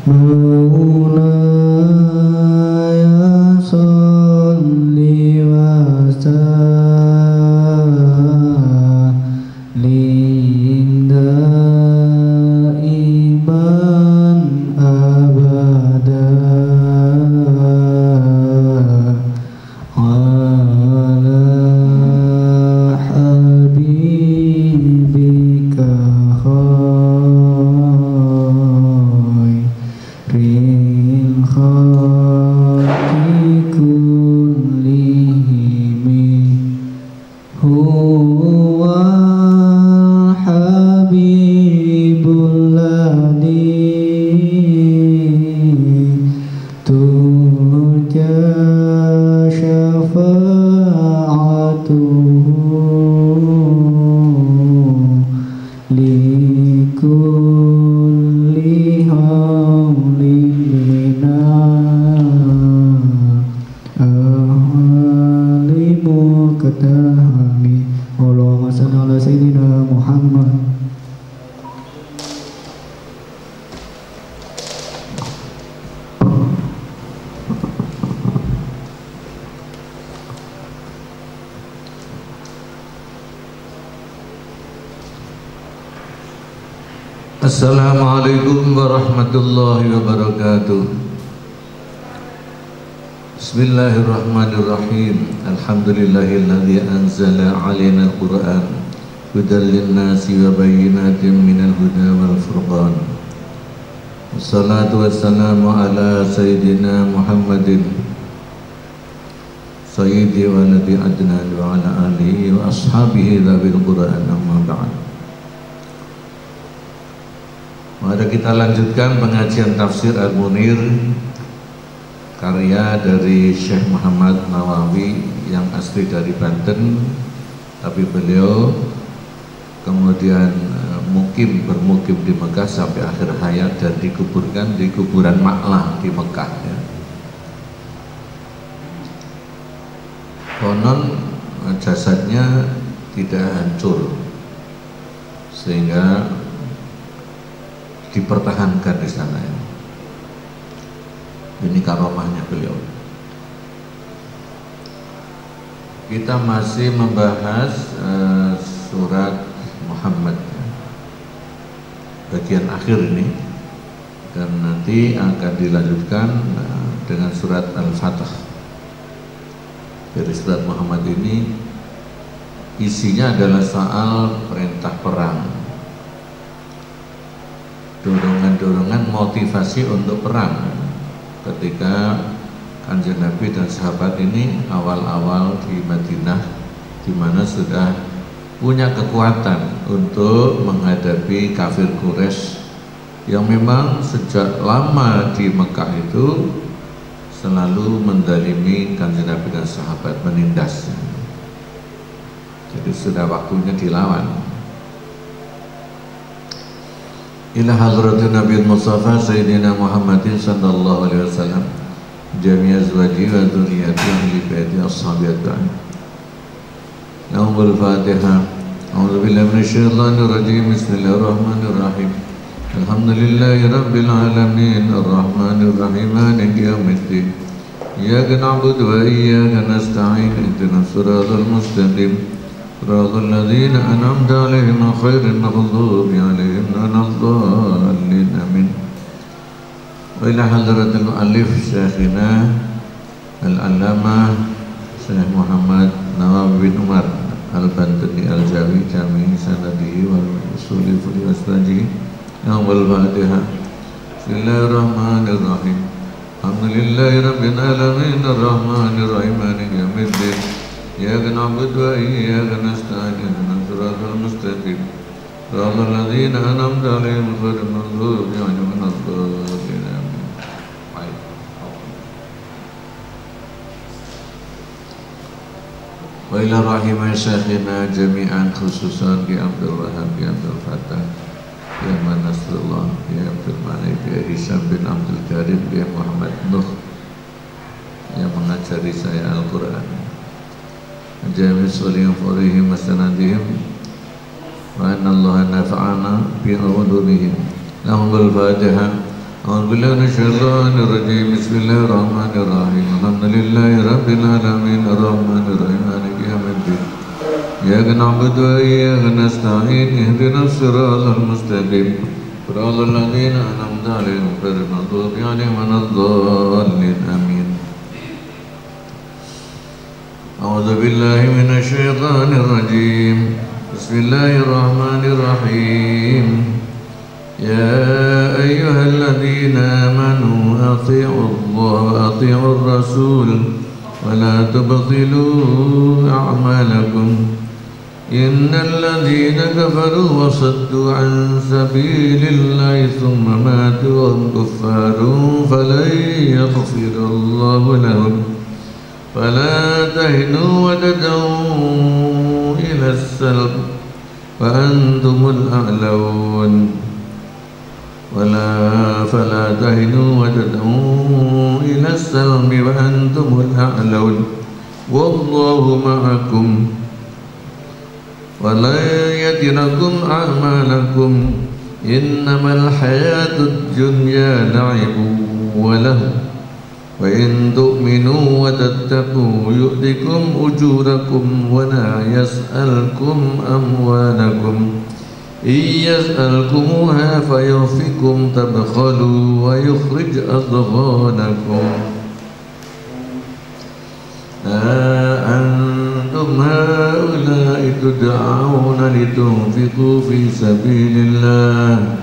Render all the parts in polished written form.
Maulaya salli wa sallim daiman abada ala habibika khairil khalqi kullihim huwa habibul ladzi turja syafa'atuhu likulli hawlin bina ahlimu katahami. Allahumma salli ala sayyidina Muhammad. Assalamualaikum warahmatullahi wabarakatuh. Bismillahirrahmanirrahim. Alhamdulillahilladzi anzala 'alaina al-Qur'an hudan lin-nasi wa bayyinatin minal huda wal furqan. Wassalatu wassalamu ala sayyidina Muhammadin sayyidi waladi adnan wa ala alihi wa ashabihi dzawil Qur'an, amma ba'd. Mari kita lanjutkan pengajian tafsir Al-Munir, karya dari Syekh Muhammad Nawawi yang asli dari Banten, tapi beliau kemudian bermukim di Mekah sampai akhir hayat dan dikuburkan di kuburan Ma'lah di Mekah ya. Konon jasadnya tidak hancur sehingga dipertahankan di sana ya. Ini karomahnya beliau. Kita masih membahas surat Muhammad ya, bagian akhir ini, dan nanti akan dilanjutkan dengan surat Al-Fatah. Dari surat Muhammad ini isinya adalah soal perintah perang, dorongan-dorongan motivasi untuk perang ketika Kanjeng Nabi dan sahabat ini awal-awal di Madinah, di mana sudah punya kekuatan untuk menghadapi kafir Quraisy yang memang sejak lama di Mekah itu selalu mendalimi Kanjeng Nabi dan sahabat, menindas. Jadi sudah waktunya dilawan. Ila hadratin Nabi Mustafa Sayyidina Muhammadin sallallahu alaihi wasallam jami' azwaji wa dzurriyyati ahli baiti ashabi ajma'in. Na'umul Fatihah. A'udzu billahi minasy syaithanir rajim. Bismillahirrahmanirrahim. Alhamdulillahi rabbil alamin arrahmanir rahim maliki yaumiddin. Iyyaka na'budu wa iyyaka nasta'in. Ihdinas siratal mustaqim. صراط الذين أنعمت عليهم غير المغضوب عليهم ولا الضالين آمين. وإلى حضرة المؤلف شيخنا العلامة Syekh Muhammad Nawawi bin Umar Al-Bantani Al-Jawi Jami' Sanadihi wal Usuli Fuli Wasbaji Nawal Fatihah. Bismillahirrahmanirrahim. Alhamdulillahi Rabbil Alamin Ar-Rahmanirrahim Maliki Yaumiddin. Iyyaka na'budu wa iyyaka nasta'in. Ihdinas siratal mustaqim. Siratal ladzina an'amta 'alaihim ghairil maghdubi 'alaihim waladdallin. wa ila rahimah syekhina jami'an khususan Ki Abdul Wahab, Ki Abdul Fattah, Ki Ahmad Nasrullah, Ki Abdul Malik, Ki Hisham bin Abdul Karim, Ki Muhammad Nuh yang mengajari saya Al-Quran, jami solihim furihim masanadihim, wa anna Allah nafa'ana bi ulumihim. Lahum al-Fatihah. أعوذ بالله من الشيطان الرجيم. بسم الله الرحمن الرحيم. الحمد لله رب العالمين الرحمن الرحيم مالك يوم الدين. إياك نعبد وإياك نستعين. اهدنا الصراط المستقيم صراط الذين أنعمت عليهم غير المغضوب عليهم ولا الضالين. آمين. أعوذ بالله من الشيطان الرجيم. بسم الله الرحمن الرحيم. يا أيها الذين آمنوا أطيعوا الله وأطيعوا الرسول ولا تبطلوا أعمالكم إن الذين كفروا وصدوا عن سبيل الله ثم ماتوا وهم كفار فلن يغفر الله لهم فلا تهنوا وتدعوا إلى السلم وأنتم الأعلون فلا تهنوا وتدعوا إلى السلم وأنتم الأعلون والله معكم ولا يتركم أعمالكم إنما الحياة الدنيا لعب وله وإن تؤمنوا وتتقوا يؤتكم أجوركم ولا يسألكم أموالكم إن يسألكموها فيوفكم تبخلوا ويخرج أضغانكم أنتم هؤلاء تدعون لتنفقوا في سبيل الله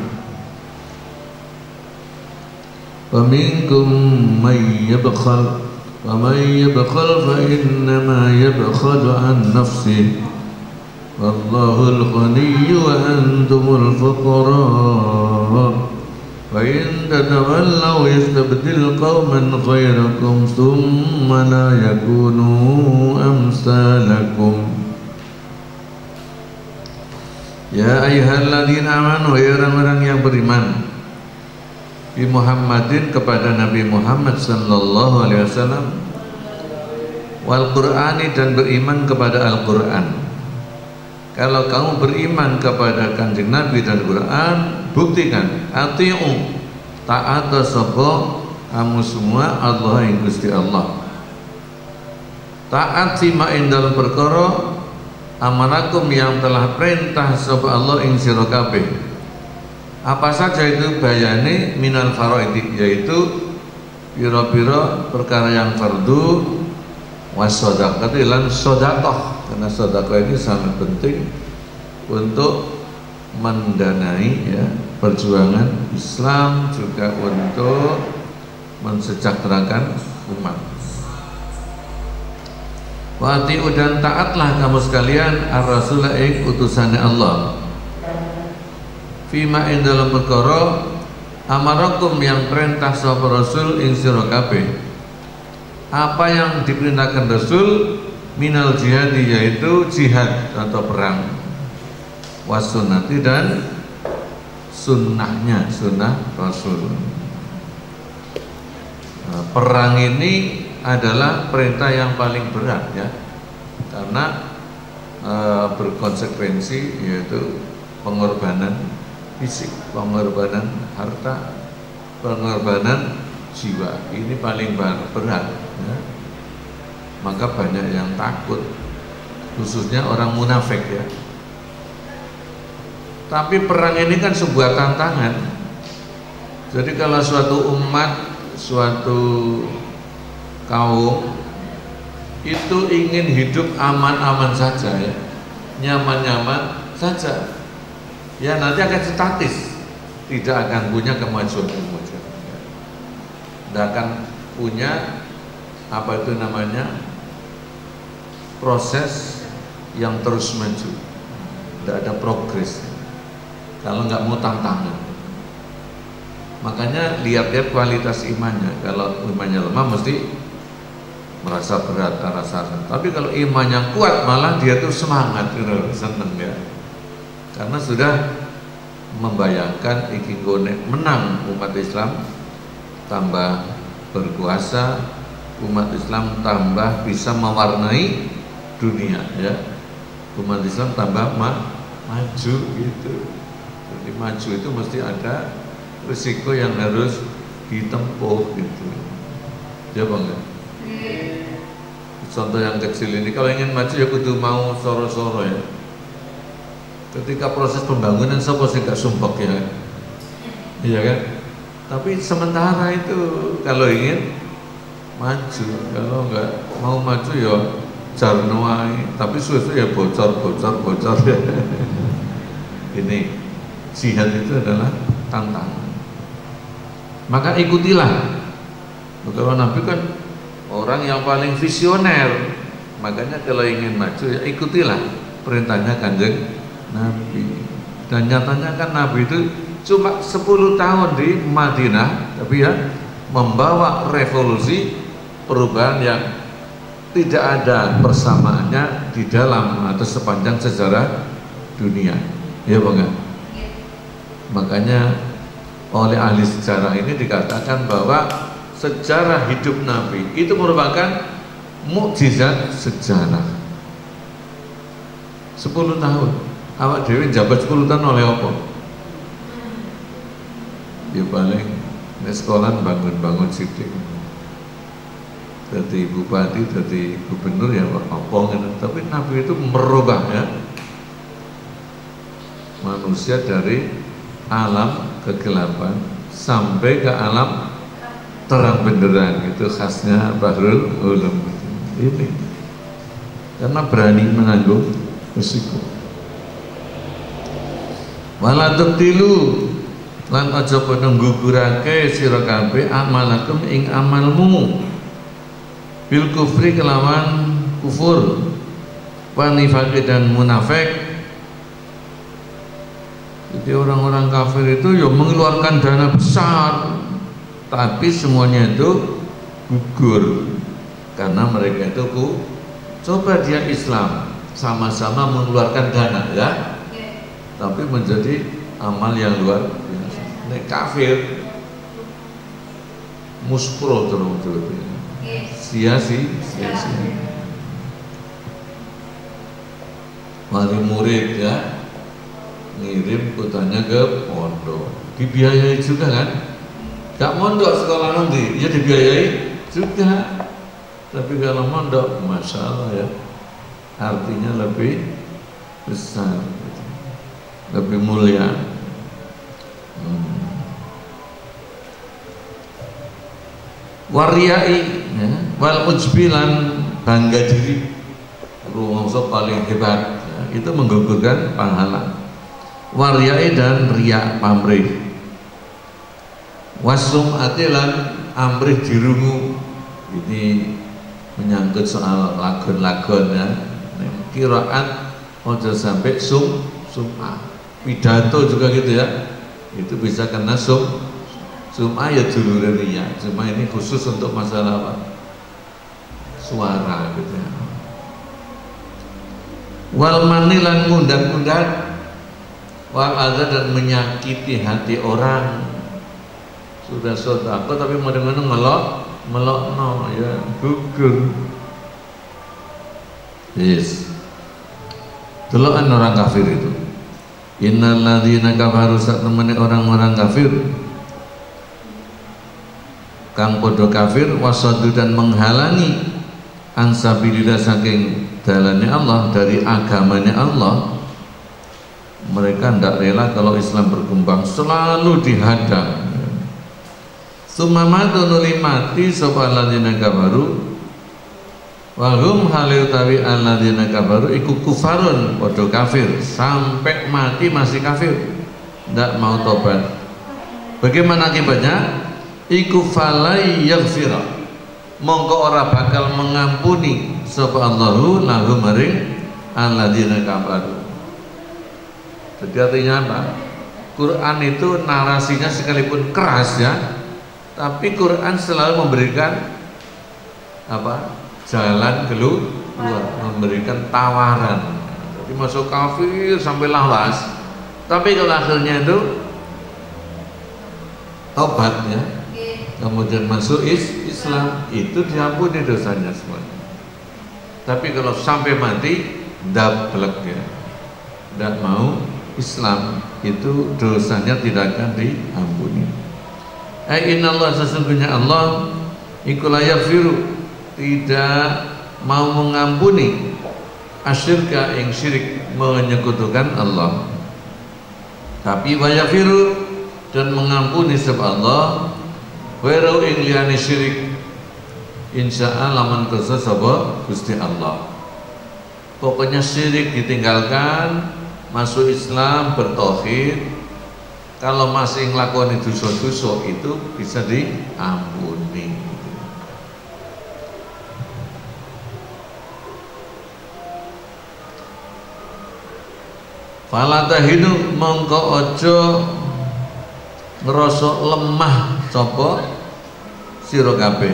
فمنكم من يبخل ومن يبخل فإنما يبخل عن نفسه والله الغني وأنتم الفقراء وإن تتولوا يستبدل قوما غيركم ثم لا يكونوا أمثالكم يا أيها الذين آمنوا ya orang-orang yang beriman bi Muhammadin kepada Nabi Muhammad sallallahu alaihi wasallam wal Qur'ani dan beriman kepada Al-Qur'an. Kalau kamu beriman kepada Kanjeng Nabi dan Quran, buktikan ati'u taat sapa kamu semua Allah yang Gusti Allah. Taat sima ing dalem perkara amarakum yang telah perintah sapa Allah ing sira kabeh. Apa saja itu bayane minal faraid, yaitu pira-pira perkara yang fardu wasodaqah lan sedekah, karena sedekah ini sangat penting untuk mendanai ya perjuangan Islam, juga untuk mensejahterakan umat. Wa atiu dan taatlah kamu sekalian ar-rasul ing utusannya Allah fima ing dalam perkara amarakum yang perintah sapa rasul ing sira kabeh. Apa yang diperintahkan Rasul minal jihadi, yaitu jihad atau perang, wasunnati dan sunnahnya, sunnah Rasul. Perang ini adalah perintah yang paling berat ya, karena berkonsekuensi, yaitu pengorbanan fisik, pengorbanan harta, pengorbanan jiwa. Ini paling berat ya. Maka banyak yang takut, khususnya orang munafik ya. Tapi perang ini kan sebuah tantangan. Jadi kalau suatu umat, suatu kaum itu ingin hidup aman-aman saja ya, nyaman-nyaman saja, ya nanti akan statis, tidak akan punya kemajuan. Tidak akan punya apa itu namanya proses yang terus maju, tidak ada progres kalau nggak mau tantangan. Makanya lihat-lihat kualitas imannya. Kalau imannya lemah mesti merasa berat rasanya. Tapi kalau imannya kuat malah dia tuh semangat, gitu, seneng ya. Karena sudah membayangkan iki gone menang umat Islam tambah berkuasa, umat Islam tambah bisa mewarnai dunia ya. Umat Islam tambah maju gitu. Jadi maju itu mesti ada risiko yang harus ditempuh gitu. Ya Bang ya? Contoh yang kecil ini, kalau ingin maju ya kudu mau soro-soro ya. Ketika proses pembangunan siapa sih gak sumpek ya, iya kan? Tapi sementara itu kalau ingin maju, kalau nggak mau maju ya jarnuai, tapi suatu ya bocor ya. Ini jihad itu adalah tantangan. Maka ikutilah. Kalau Nabi kan orang yang paling visioner, makanya kalau ingin maju ya ikutilah perintahnya Kanjeng Nabi. Dan nyatanya kan Nabi itu cuma 10 tahun di Madinah, tapi ya membawa revolusi perubahan yang tidak ada persamaannya di dalam atau sepanjang sejarah dunia. Ya Bang ya? Makanya oleh ahli sejarah ini dikatakan bahwa sejarah hidup Nabi itu merupakan mukjizat sejarah. 10 tahun awak dewi jabat 10 tahun oleh apa? Ya paling ini sekolah bangun-bangun sidik. Jadi bupati, jadi gubernur ya apa gitu. Tapi Nabi itu merubah ya manusia dari alam kegelapan sampai ke alam terang benderang. Itu khasnya Bahrul Ulum ini. Karena berani menanggung risiko. Wala tubtilu lan aja padha nggugurake sira kabeh amalakum ing amalmu bil kufri kelawan kufur wa nifaq dan munafik. Jadi orang-orang kafir itu ya mengeluarkan dana besar tapi semuanya itu gugur karena mereka itu coba dia Islam sama-sama mengeluarkan dana ya. Tapi menjadi amal yang luar biasa. Nek kafir muspro terus sia-sia. Wali murid ya ngirim putranya ke pondok, dibiayai juga kan? Gak mondok sekolah nanti, ya dibiayai juga. Tapi kalau mondok, masya Allah ya, artinya lebih besar. Lebih mulia. Wariyai ya, wal ujbilan bangga diri, rumangsa paling hebat ya, itu menggugurkan pahala. Wariyai dan riya pamrih. Wasum atilan amrih dirungu. Ini menyangkut soal lagon-lagon ya. Qiraat ojo sampai sum'ah. Pidato juga gitu ya, itu bisa kena sum'ah ya dulure riya. Cuma ini khusus untuk masalah apa? Suara gitu ya. Wal manilan ngundang-undang, wal adza dan menyakiti hati orang. Sudah sedekah tapi kadang-kadang melokno ya gugur. Yes. Delokan orang kafir itu. Innal ladzina kafaru satemene orang-orang kafir kang padha kafir wasadu dan menghalangi ansabilillah saking dalane Allah, dari agamanya Allah. Mereka tidak rela kalau Islam berkembang, selalu dihadang. Sumamatu nuli mati sapa alladzina kafaru wahum halil tawi alladzina kafaru iku kufarun, padha kafir sampai mati masih kafir, tidak mau tobat. Bagaimana akibatnya? Iku falai yaghfira, mongko ora bakal mengampuni sapa Allahu lahum maring alladzina kafaru. Jadi artinya apa? Quran itu narasinya sekalipun keras ya, tapi Quran selalu memberikan apa? jalan keluar, memberikan tawaran. Jadi masuk kafir sampai lawas, tapi kalau akhirnya itu tobatnya, kemudian masuk Islam, itu diampuni dosanya semua. Tapi kalau sampai mati dablek ya, tidak mau Islam, itu dosanya tidak akan diampuni. Innallaha, sesungguhnya Allah iku la yaghfiru, tidak mau mengampuni asyirka ing syirik, menyekutukan Allah. Tapi wa yaghfiru, dan mengampuni sebab Allah wero ing liyane syirik, insyaallah man kersa sapa Gusti Allah. Pokoknya syirik ditinggalkan, masuk Islam, bertauhid. Kalau masih nglakoni dosa-dosa itu bisa diampuni. Fala tahinu, mongko aja ngerasa lemah sapa sira kabeh.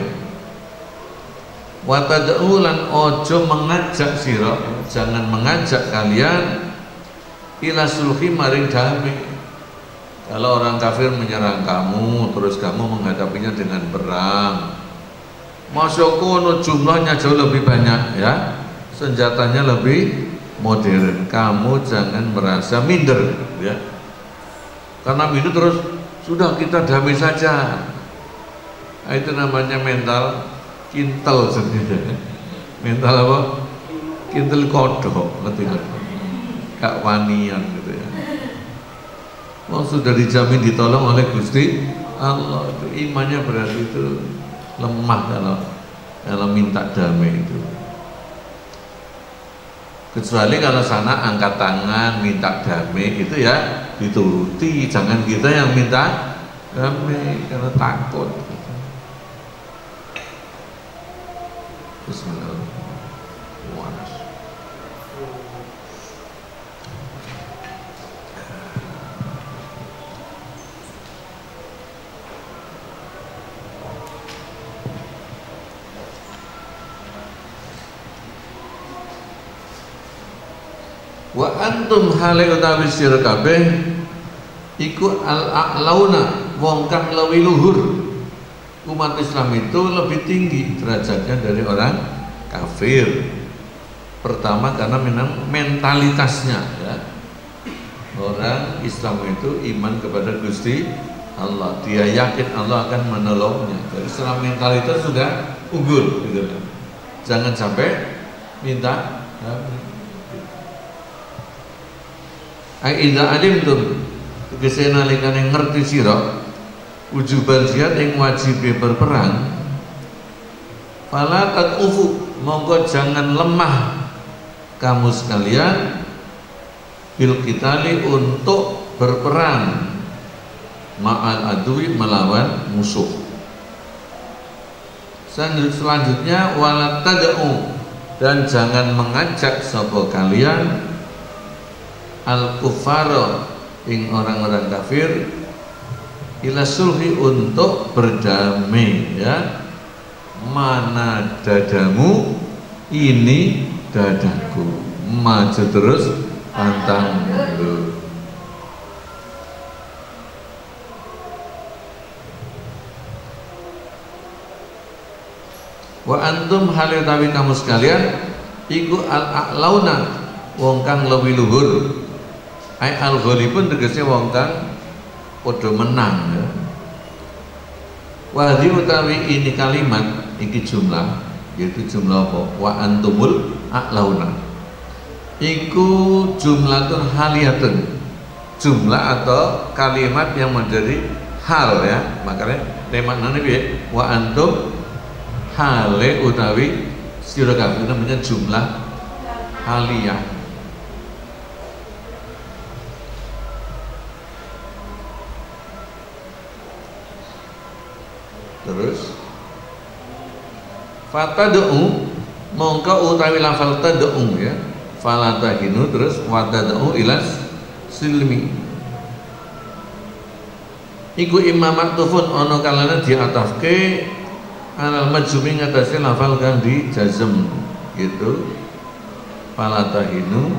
Wa tad'u, lan aja mengajak sira, jangan mengajak kalian ila sulhi, maring damai. Kalau orang kafir menyerang kamu, terus kamu menghadapinya dengan perang, masuk kono jumlahnya jauh lebih banyak ya, senjatanya lebih modern, kamu jangan merasa minder ya. Karena minder terus sudah kita damai saja. Nah, itu namanya mental kintel sendiri. Mental apa? Kintel kodok, ngerti nggak? Kak wanian gitu ya. Oh, sudah dijamin ditolong oleh Gusti Allah, itu imannya berarti itu lemah kalau minta damai itu. Kecuali kalau sana angkat tangan minta damai, itu ya dituruti. Jangan kita yang minta damai karena takut. Bismillahirrahmanirrahim. Wa antum hale utawi sira kabeh iku al-a'launa, wong kang luwih luhur. Umat Islam itu lebih tinggi derajatnya dari orang kafir. Pertama karena memang mentalitasnya ya. Orang Islam itu iman kepada Gusti Allah, dia yakin Allah akan menolongnya. Jadi secara mentalitas sudah unggul gitu kan. Jangan sampai minta Aida alimtum, tegese nalikane ngerti sira wujubal jihad ing wajibe berperang, fala taqufu, monggo jangan lemah kamu sekalian bil qitali, untuk berperang ma'al adwi, melawan musuh. Selanjutnya wala tad'u, dan jangan mengajak sapa kalian al-kuffara, ing orang-orang kafir, ila sulhi, untuk berdamai ya. Mana dadamu, ini dadaku, maju terus pantang mundur. Wa antum halitawi, kamu sekalian iku al-a'launa, wong kang luwih luhur. Ai al-ghalibun, tegese wong kang padha menang ya. Wa utawi ini kalimat iki jumlah, yaitu jumlah apa? Wa antumul a'launa, iku jumlatun haliyatun, jumlah atau kalimat yang menjadi hal ya. Makanya temanane piye? Wa antum hale utawi sira kabeh, namanya jumlah haliyah. Terus fatad'u, mongko utawi lafal tad'u ya, fala tahinu, terus watad'u ilas silmi. Iku imam maktufun, ono kalane diatafke alal majzumi ngatasi lafal kang di jazm gitu, fala tahinu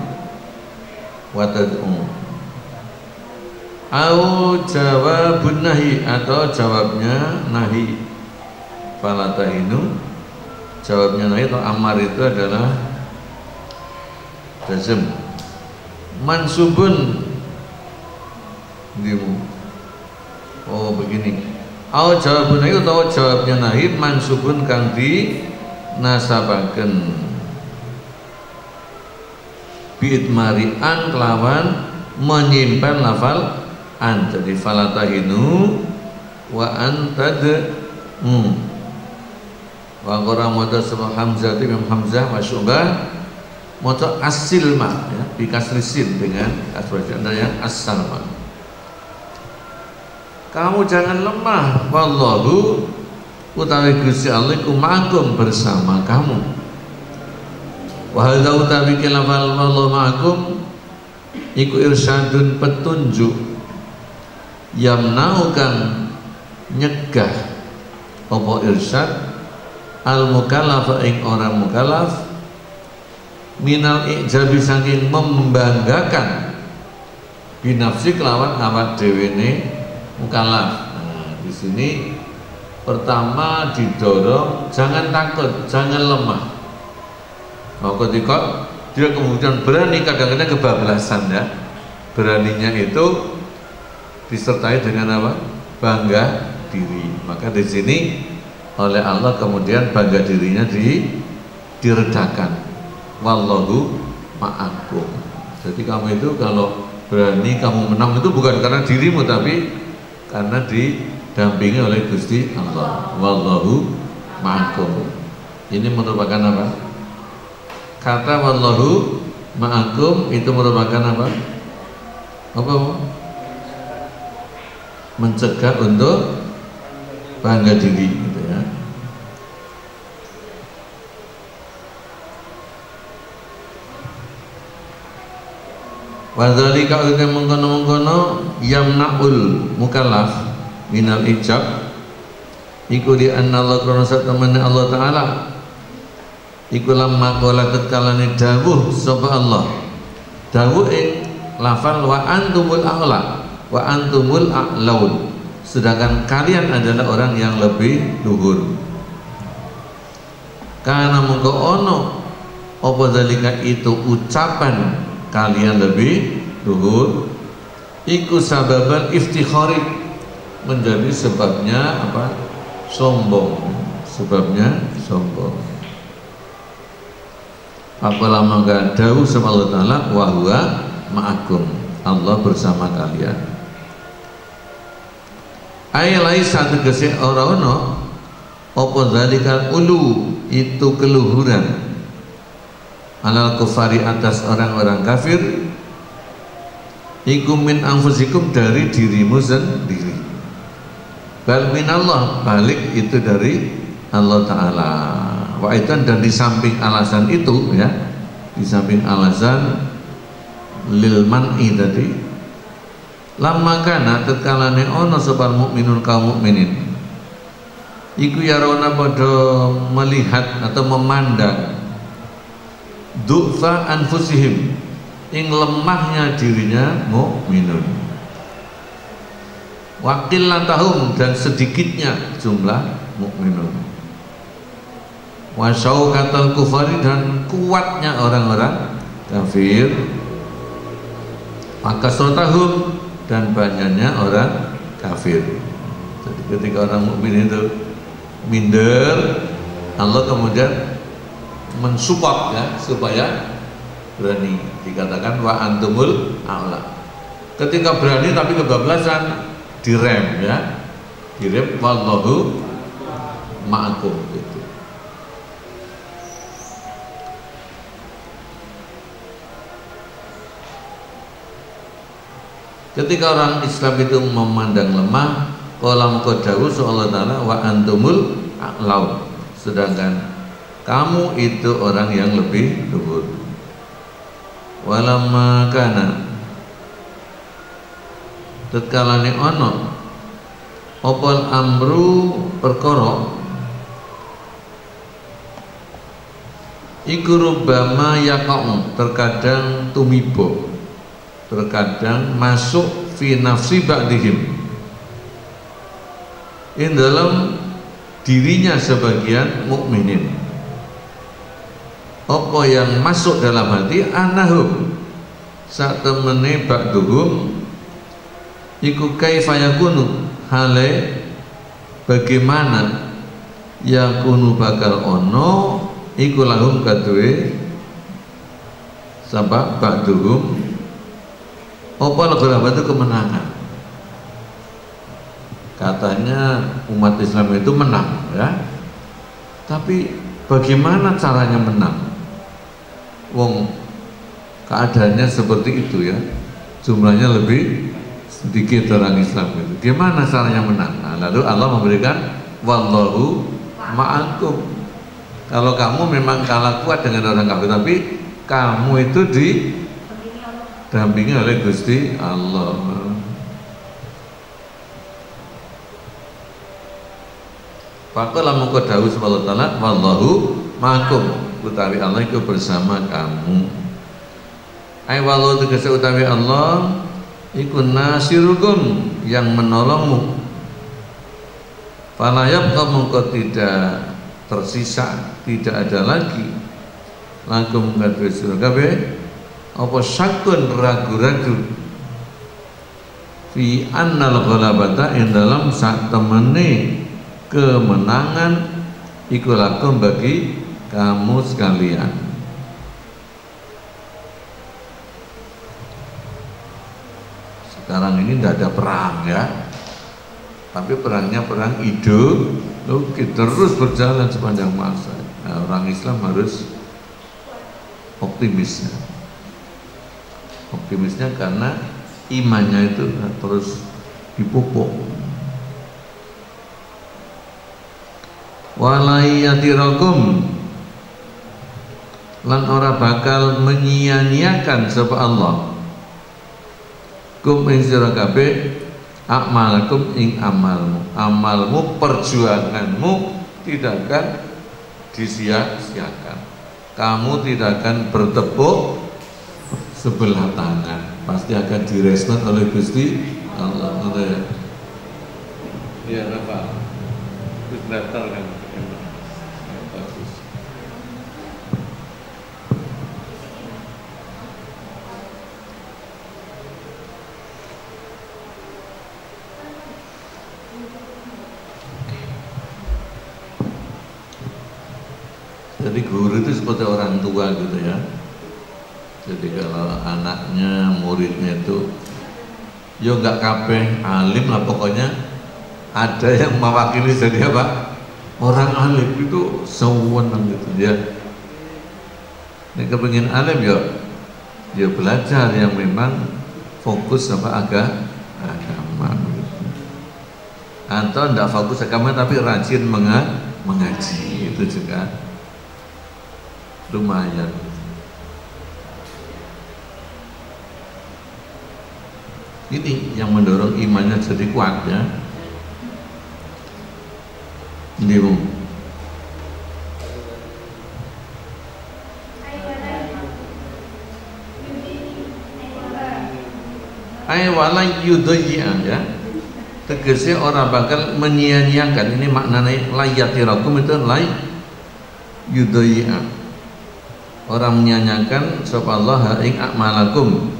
wa tad'u. Au jawabun nahi, atau jawabnya nahi, fala tahinu, jawabnya nahi atau amar itu adalah jazm. Mansubun dimu, oh begini. Au jawabun nahi utawa jawabnya nahi mansubun kang di nasabaken bi'idmari an kelawan menyimpan lafal an. Jadi falatahinu wa antad wa qara moda sebab hamzah Imam Hamzah wa Syu'bah moda asilma ya, dikasrisin dengan asrojana yang as-salma. Kamu jangan lemah, wallahu utawi Gusti Allah iku ma'akum, bersama kamu. Wa hadza utawi lafal wallahu ma'akum iku irsyadun, petunjuk, yamna'u kang nyegah apa irsyad al mukallaf ing orang mukallaf minal ijabi saking membanggakan binafsi kelawan awak dhewe ne mukallaf. Nah, di sini pertama didorong jangan takut, jangan lemah. Mau ketika dia kemudian berani, kadang-kadang kebablasan ya. Beraninya itu disertai dengan apa? Bangga diri. Maka di sini oleh Allah kemudian bangga dirinya diredakan. Wallahu ma'akum. Jadi kamu itu kalau berani, kamu menang itu bukan karena dirimu, tapi karena didampingi oleh Gusti Allah. Wallahu ma'akum. Ini merupakan apa? Kata wallahu ma'akum itu merupakan apa? Apa? Mencegah untuk bangga diri gitu ya. Wadzalika uta mengkono-mengkono yamna'ul mukallaf minal ijab iku di anna Allah karena satemene Allah taala iku lamma qala tatkalane dawuh sapa Allah dawuh ing lafal wa antumul a'la wa antumul a'laun, sedangkan kalian adalah orang yang lebih luhur. Karena mengko ono apa zalika itu ucapan kalian lebih luhur iku sababan iftikhari, menjadi sebabnya apa? Sombong, sebabnya sombong. Apalah maka dawuh sama Allah Ta'ala wa huwa ma'akum, Allah bersama kalian. Ayalai satu gesek ora ono apa zalikal ulu, itu keluhuran alal kufari atas orang-orang kafir ikum min anfusikum, dari dirimu sendiri, bal minallah, balik itu dari Allah Ta'ala. Wa itu, dan di samping alasan itu ya, di samping alasan lil man'i tadi, lamma kana tetkalane ono sopan mukminun kaum mukminin iku yarona padha melihat atau memandang du'fa anfusihim, ing lemahnya dirinya mukminun, wakil lantahum, dan sedikitnya jumlah mukminun, wasau katal kufari, dan kuatnya orang-orang kafir, maka sotahum, dan banyaknya orang kafir. Jadi ketika orang mukmin itu minder, Allah kemudian mensupport ya, supaya berani. Dikatakan wa antumul a'la. Ketika berani tapi kebablasan, direm ya, direm wallahu ma'akum gitu. Ketika orang Islam itu memandang lemah, kolam kodawu Allah Ta'ala wa antumul a'laun, sedangkan kamu itu orang yang lebih luhur. Walamma kana tatkalane ono opal amru perkara iku rubbama yaqa'u, terkadang tumibo, terkadang masuk fi nafsi ba'dihim, in dalam dirinya sebagian mukminin. Apa yang masuk dalam hati anahum sak temene ba'duhum iku kaifa yakunu, hale bagaimana yakunu bakal ono iku lahum kadue sabab ba'duhum apa al-ghalabah itu kemenangan. Katanya umat Islam itu menang ya, tapi bagaimana caranya menang? Wong keadaannya seperti itu ya, jumlahnya lebih sedikit orang Islam itu. Gimana caranya menang? Nah, lalu Allah memberikan wallahu ma'akum. Kalau kamu memang kalah kuat dengan orang kafir, tapi kamu itu didampingi oleh Gusti Allah. Faqala mongko dawuh subhanahu wa ta'ala wallahu ma'akum, utawi Allah itu bersama kamu. Ai wallahu tegese utawi Allah iku nasirukum, yang menolongmu. Fala yabqa, mongko tidak tersisa, tidak ada lagi lakum kadhe sira kabeh apa syakun, ragu-ragu fi annal ghalabata, ing dalam sak temene kemenangan iku lakum bagi kamu sekalian. Sekarang ini tidak ada perang ya, tapi perangnya perang ideologi terus berjalan sepanjang masa. Nah, orang Islam harus optimisnya karena imannya itu terus dipupuk. Walayatirakum, lan ora bakal menyia-nyiakan sapa Allah kum ing sira kabeh amalakum ing amalmu, perjuanganmu tidak akan disia-siakan. Kamu tidak akan bertepuk sebelah tangan, pasti akan direspon oleh Gusti Allah. Ya, Rafa, terus daftar kan. Bagus. Jadi guru itu seperti orang tua gitu ya. Jadi kalau anaknya, muridnya itu yo nggak kabeh alim lah, pokoknya ada yang mewakili jadi apa? Orang alim itu sewenang gitu ya. Ini kepengin alim ya belajar yang memang fokus sama agama gitu. Atau tidak fokus agama tapi rajin mengaji, itu juga lumayan. Ini yang mendorong imannya jadi kuat ya. Ini Bu. Ay wala yudhi'an ya. Tegese orang bakal menyia-nyiakan. Ini maknanya layatirakum itu lay yudhi'an. Orang menyia-nyiakan sapa Allah ing a'malakum.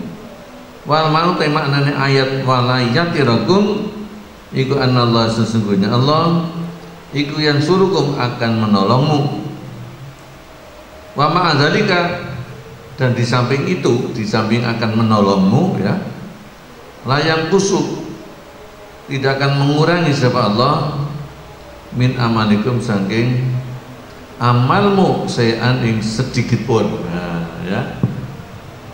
Wal ma'u ta maknane ayat walayatirakum iku anallah, sesungguhnya Allah iku yang surukum akan menolongmu. Wa ma'adzalika, dan di samping itu, di samping akan menolongmu ya, layang kusuk, tidak akan mengurangi sapa Allah min amalikum, saking amalmu sayan ing sedikit pun. Nah, ya.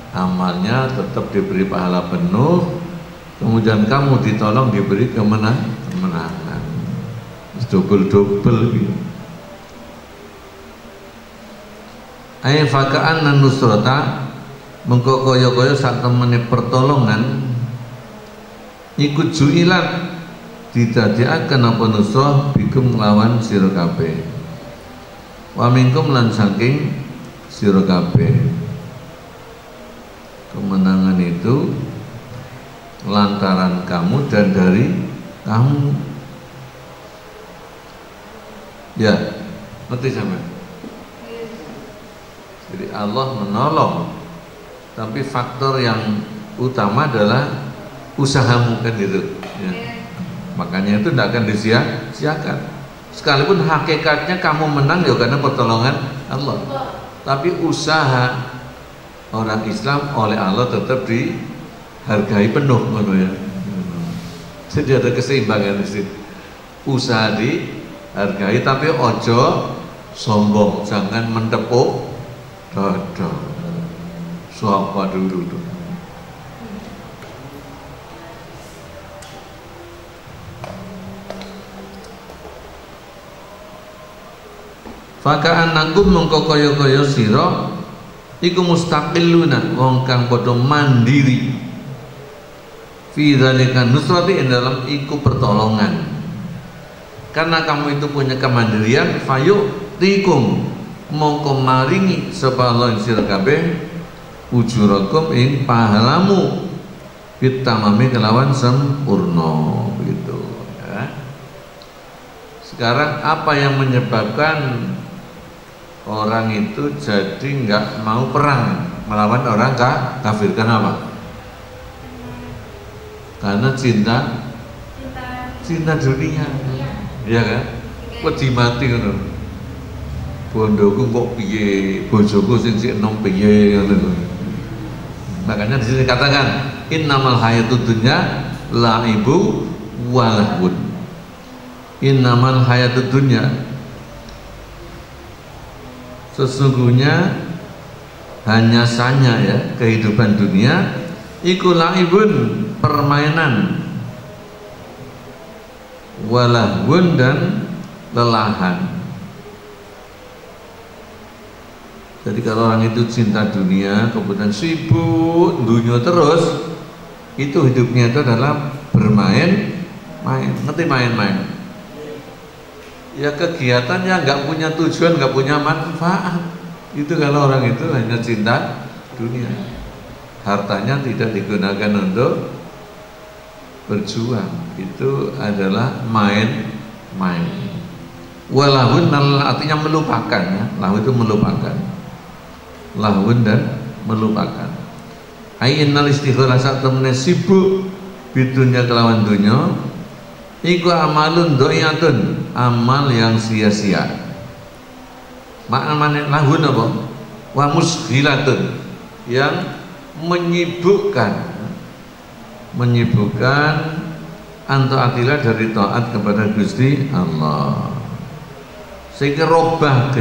Amalnya tetap diberi pahala penuh, kemudian kamu ditolong, diberi kemenangan double gitu. Ay faka'an nusrata, mengko kaya-kaya sak temene pertolongan iku ju'ilat, didadekaken apa nusrah bikum lawan sira kabeh. Wa minkum, lan saking sira kabeh. Kemenangan itu lantaran kamu dan dari kamu. Ya, ngerti sampean? Jadi Allah menolong, tapi faktor yang utama adalah usahamu kan gitu. Ya. Makanya itu tidak akan disia-siakan. Sekalipun hakikatnya kamu menang ya karena pertolongan Allah. Tapi usaha orang Islam oleh Allah tetap dihargai penuh, ya. Jadi ada keseimbangan di situ. Usaha dihargai tapi ojo sombong, jangan mentepuk dada. Siapa dulu tuh? Fakaan nangkum mengko kaya-kaya sira iku mustaqilluna wong kang padha mandiri fi dzalika nusrati dalam iku pertolongan. Karena kamu itu punya kemandirian, fayu'tikum mongko maringi sapa Allah sira kabeh ujurakum ing pahalamu bitamami kelawan sempurna gitu ya. Sekarang apa yang menyebabkan orang itu jadi nggak mau perang melawan orang kafir? Kenapa? Karena cinta dunia, iya kan? Wedi mati ngono. Bondoku kok piye, bojoku sing sik enom piye ngono. Makanya di sini katakan innamal hayatud dunya laibu walahun. Innamal hayatud dunya, sesungguhnya hanya saja ya kehidupan dunia iku laibun permainan, walahun dan lelahan. Jadi kalau orang itu cinta dunia kemudian sibuk dunia terus, itu hidupnya itu adalah bermain, ngerti main-main. Ya kegiatannya nggak punya tujuan, nggak punya manfaat. Itu kalau orang itu hanya cinta dunia, hartanya tidak digunakan untuk berjuang, itu adalah main-main. Walahun artinya melupakan ya. Lahu itu melupakan, lahun dan melupakan. Ainnal istighala sak temene sibuk bidunya kelawan dunya iku amalun doyatun, amal yang sia-sia. Maknane lahun apa? Wa musghilatun, yang menyibukkan anta'atila dari taat kepada Gusti Allah. Sehingga robah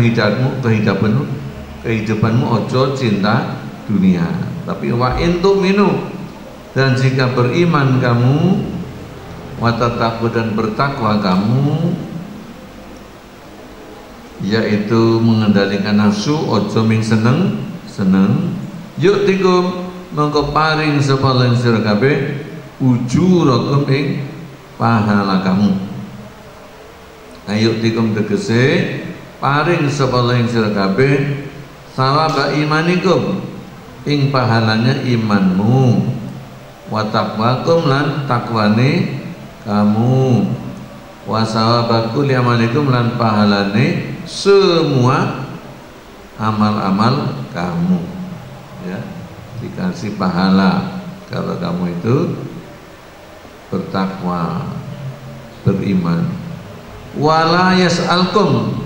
kehidupanmu ojo cinta dunia, tapi wa intu minu, dan jika beriman kamu watataku dan bertakwa kamu, yaitu mengendalikan nafsu ojo ming seneng yuk tikum mengko paring sapa lan sira kabeh ujurakum ing pahala kamu. Ayo tikum tegese paring sapa lan sira kabeh sawaba imanikum ing pahalanya imanmu, wa taqwakum lan takwane kamu, wa sawabaku liamalikum lan pahalane semua amal-amal kamu ya, dikasih pahala kalau kamu itu bertakwa, beriman. Wala yas'alkum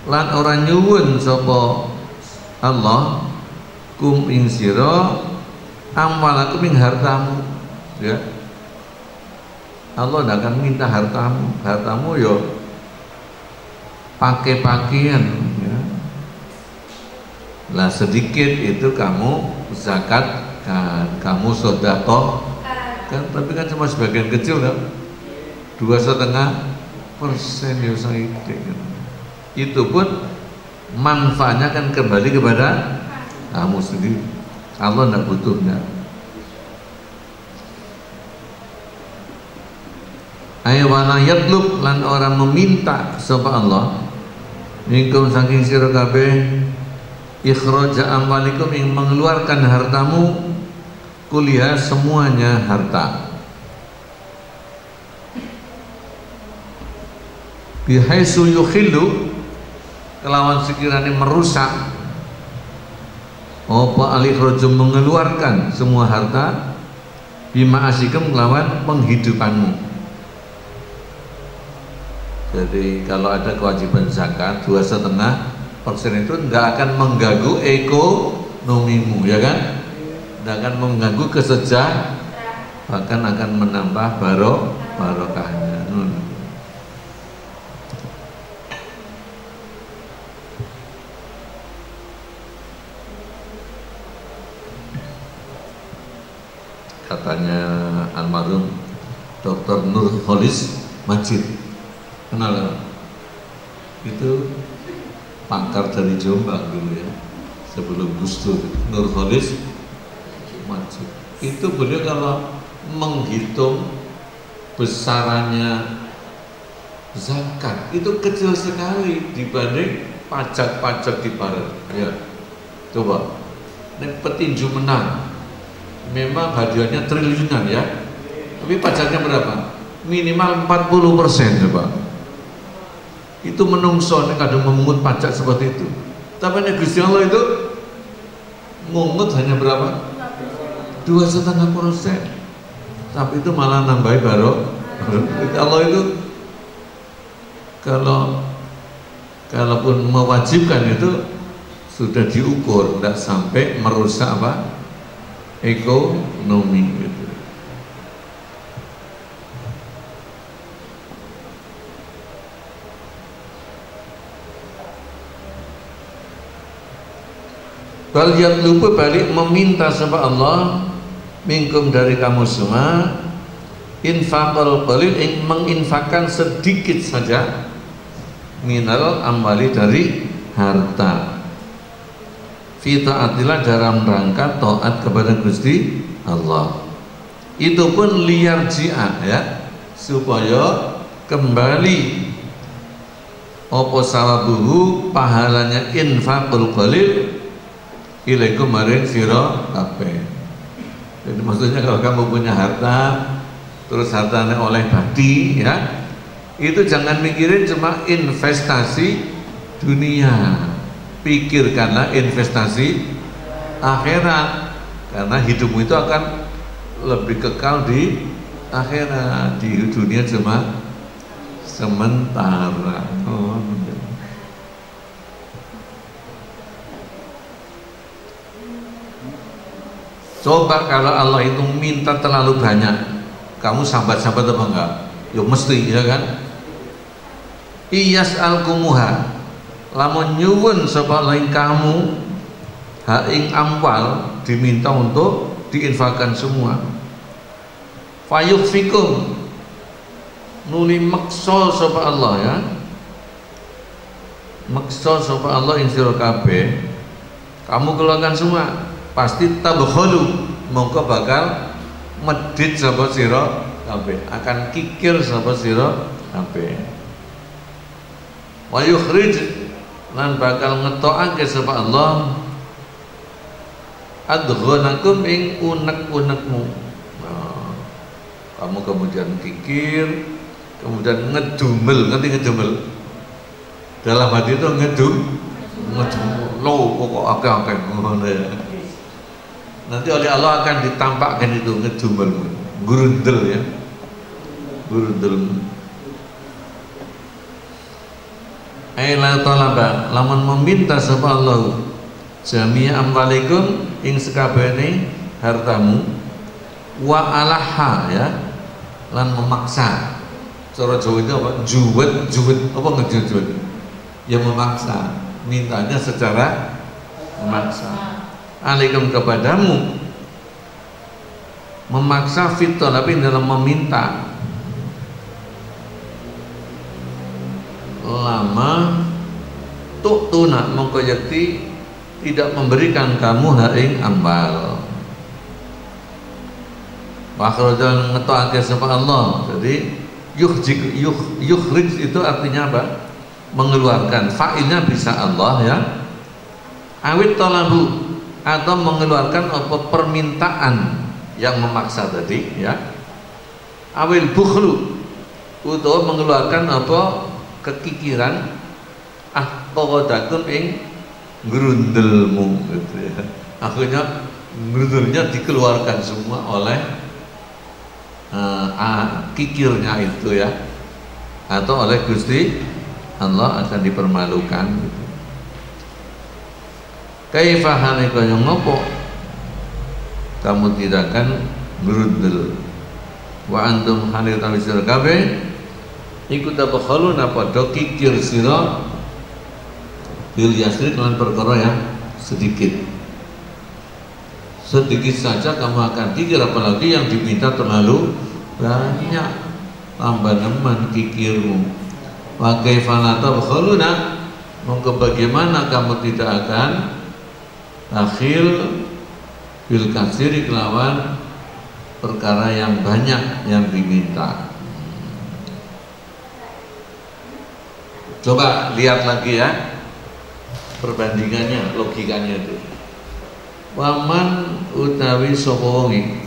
lan orang nyuwun sapa Allah kum ing sira amwalakum ing hartamu ya. Allah tidak akan minta hartamu yo pakai pakaian ya. Lah sedikit itu kamu zakatkan, kamu sedekah kan, tapi kan cuma sebagian kecil kan, 2,5% ya sedikit. Itu pun manfaatnya kan kembali kepada kamu sendiri. Allah tidak butuhnya. Aywana yatlub lan orang meminta sapa Allah minkum saking sira kabeh ikhraja amwalikum, yang mengeluarkan hartamu, kuliah semuanya harta, bihaisu yukhillu, kelawan sekiranya merusak apa al-ikhraju, mengeluarkan semua harta, bima asikum, kelawan penghidupanmu. Jadi kalau ada kewajiban zakat 2,5% itu tidak akan mengganggu ekonomimu, ya kan? Tidak akan mengganggu kesejahteraan, bahkan akan menambah barokahnya. Katanya almarhum Dr. Nurholis Majid, kenal itu pakar dari Jombang dulu ya, sebelum Gus Dur. Nurholis Majid itu beliau kalau menghitung besarannya zakat itu kecil sekali dibanding pajak-pajak di barat. Ya, coba ini petinju menang, memang hadiahnya triliunan ya, tapi pajaknya berapa? Minimal 40%. Coba itu menungso nih kadang memungut pajak seperti itu, tapi nih Gusti Allah itu mungut hanya berapa? 2,5%, tapi itu malah nambahi Allah itu kalaupun mewajibkan itu sudah diukur, tidak sampai merusak apa? Ekonomi gitu. Bal yatlubu, balik meminta sama Allah, minkum, dari kamu semua, infaqal qalil, menginfakkan sedikit saja, minal amwali, dari harta, fi ta'atillah, dalam rangka taat kepada Gusti Allah. Itu pun liar ji'a, ya, supaya kembali apa sawabuhu, pahalanya infaqul qalil, ilaikum, maring sira kabeh. Jadi maksudnya kalau kamu punya harta, terus hartanya oleh badi, ya, itu jangan mikirin cuma investasi dunia, pikirkanlah investasi akhirat, karena hidupmu itu akan lebih kekal di akhirat. Di dunia cuma sementara. Coba kalau Allah itu minta terlalu banyak, kamu sambat-sambat apa enggak? Ya mesti, ya kan? Iyas al-kumuha, lamun nyuwun sapa lain kamu ha ing amwal, diminta untuk diinfakkan semua. Fayufikum, nuli maksa sapa Allah, ya, maksa sapa Allah ing sira kabeh, kamu keluarkan semua, pasti tabkhulu, mongko bakal medhit sapa sira kabeh, akan kikir sapa sira kabeh. Wa yukhrij, lan bakal ngetokake sapa Allah adghanakum, ing unek-unekmu. Nah, kamu kemudian kikir, kemudian ngedumel, ngerti ngedumel? Dalam hati itu ngedumel, lo pokok akeh-akeh ngono ya. Nanti oleh Allah akan ditampakkan itu ngedumel, gurundel, ya, gurundel. Aila talaba, lamun meminta sapa Allah jami'a amwalikum, ing sekabehane hartamu, wa alaha, ya, lan memaksa. Cara Jawa itu apa? Juwet, apa ngejuwet? Ya memaksa, mintanya secara memaksa. Alaikum, kepadamu, memaksa fitur, tapi dalam meminta. Lama tu'tuna, mongko yakti tidak memberikan kamu haing ambal. Wa akhrajal, ngetokake sapa Allah. Jadi yukhrij itu artinya apa? Mengeluarkan. Fa'ilnya bisa Allah, ya. awit talabu atau mengeluarkan apa permintaan yang memaksa tadi ya, awil bukhlu utawa mengeluarkan apa kekikiran qadakum ing grundelmu gitu ya. Akhirnya grundelnya dikeluarkan semua oleh kikirnya itu ya, atau oleh Gusti Allah akan dipermalukan gitu. Kaifa halika yang ngopo kamu tidak akan grundel wa antum halil tawisir kabeh iku tabakhaluna padha kikir sira bil yasri dengan perkara yang sedikit saja kamu akan kikir, apalagi yang diminta terlalu banyak, tambah neman kikirmu. Wa kaifa la tabkhaluna, monggo bagaimana kamu tidak akan bakhil bil kasiri kelawan perkara yang banyak yang diminta. Coba lihat lagi ya perbandingannya, logikanya itu. Waman utawi sapa wonge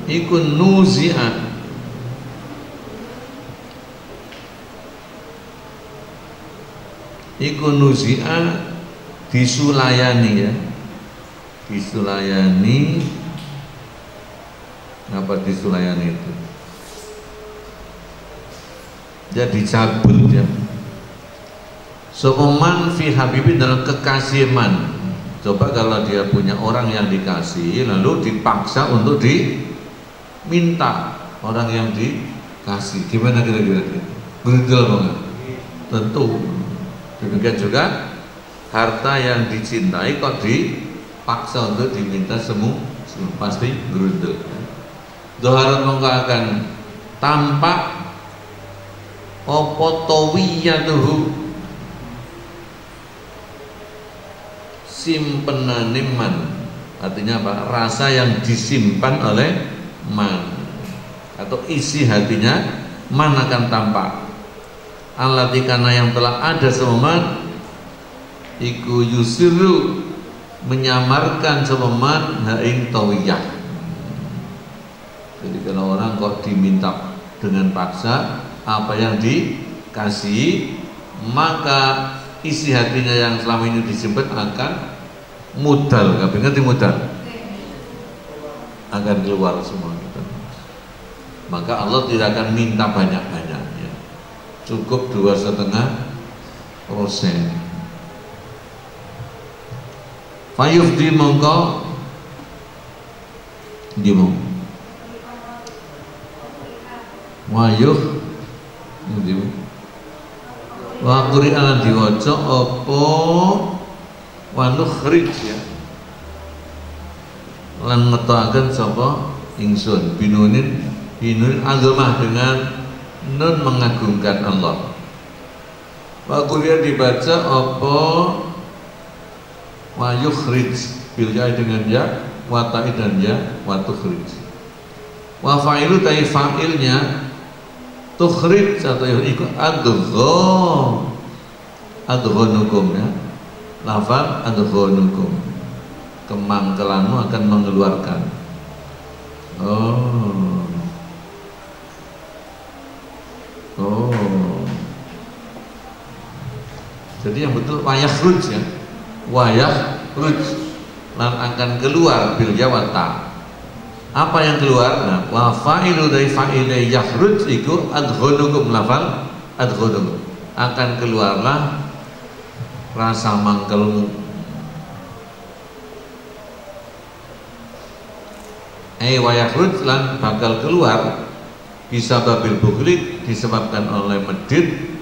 iku nuzi'an disulayani ya, disulayani. Apa disulayani itu? Jadi cabut ya. Sopeman fi habibi dalam kekasih man. Coba kalau dia punya orang yang dikasih lalu dipaksa untuk diminta orang yang dikasih, gimana kira-kira? Grundel banget. Tentu. Demikian juga harta yang dicintai kok dipaksa untuk diminta semua pasti grundel. Doharat mongko akan tampak opo tawiyatuhu simpenane man, artinya apa? Rasa yang disimpan oleh man atau isi hatinya man akan tampak. Allati kana yang telah ada semua iku yusiru menyamarkan semua haing tawiyah. Jadi kalau orang kok diminta dengan paksa apa yang dikasih, maka isi hatinya yang selama ini disimpan akan mudal. Gak ngerti mudal? Akan keluar semua gitu. Maka Allah tidak akan minta banyak-banyak ya. Cukup 2,5%. Fayufdi mongko gimana? Wayuh wa qur'an diwaca apa wa nukhrij ya, lan ngetokaken sapa ingsun binunin azamah dengan nun mengagungkan Allah. Wa qur'an dibaca apa wa yukhrij bil ya dengan ya wa ta'i dan ya wa tukhrij. Wa fa'ilu ta'i fa'ilnya tukhrij atau ikut adghonukum ya, lafal adghonukum, kemangkelanmu akan mengeluarkan. Jadi yang betul wayakhruj ya, wayakhruj lan akan keluar bil jawata. Apa yang keluar? Nah, wa fa'ilu dari fa'ilai yakhruj iku adghonukum, lafal adghonukum, akan keluarlah rasa mangkelmu. Wa yakhruj lan bakal keluar bisa babil bukhli disebabkan oleh medit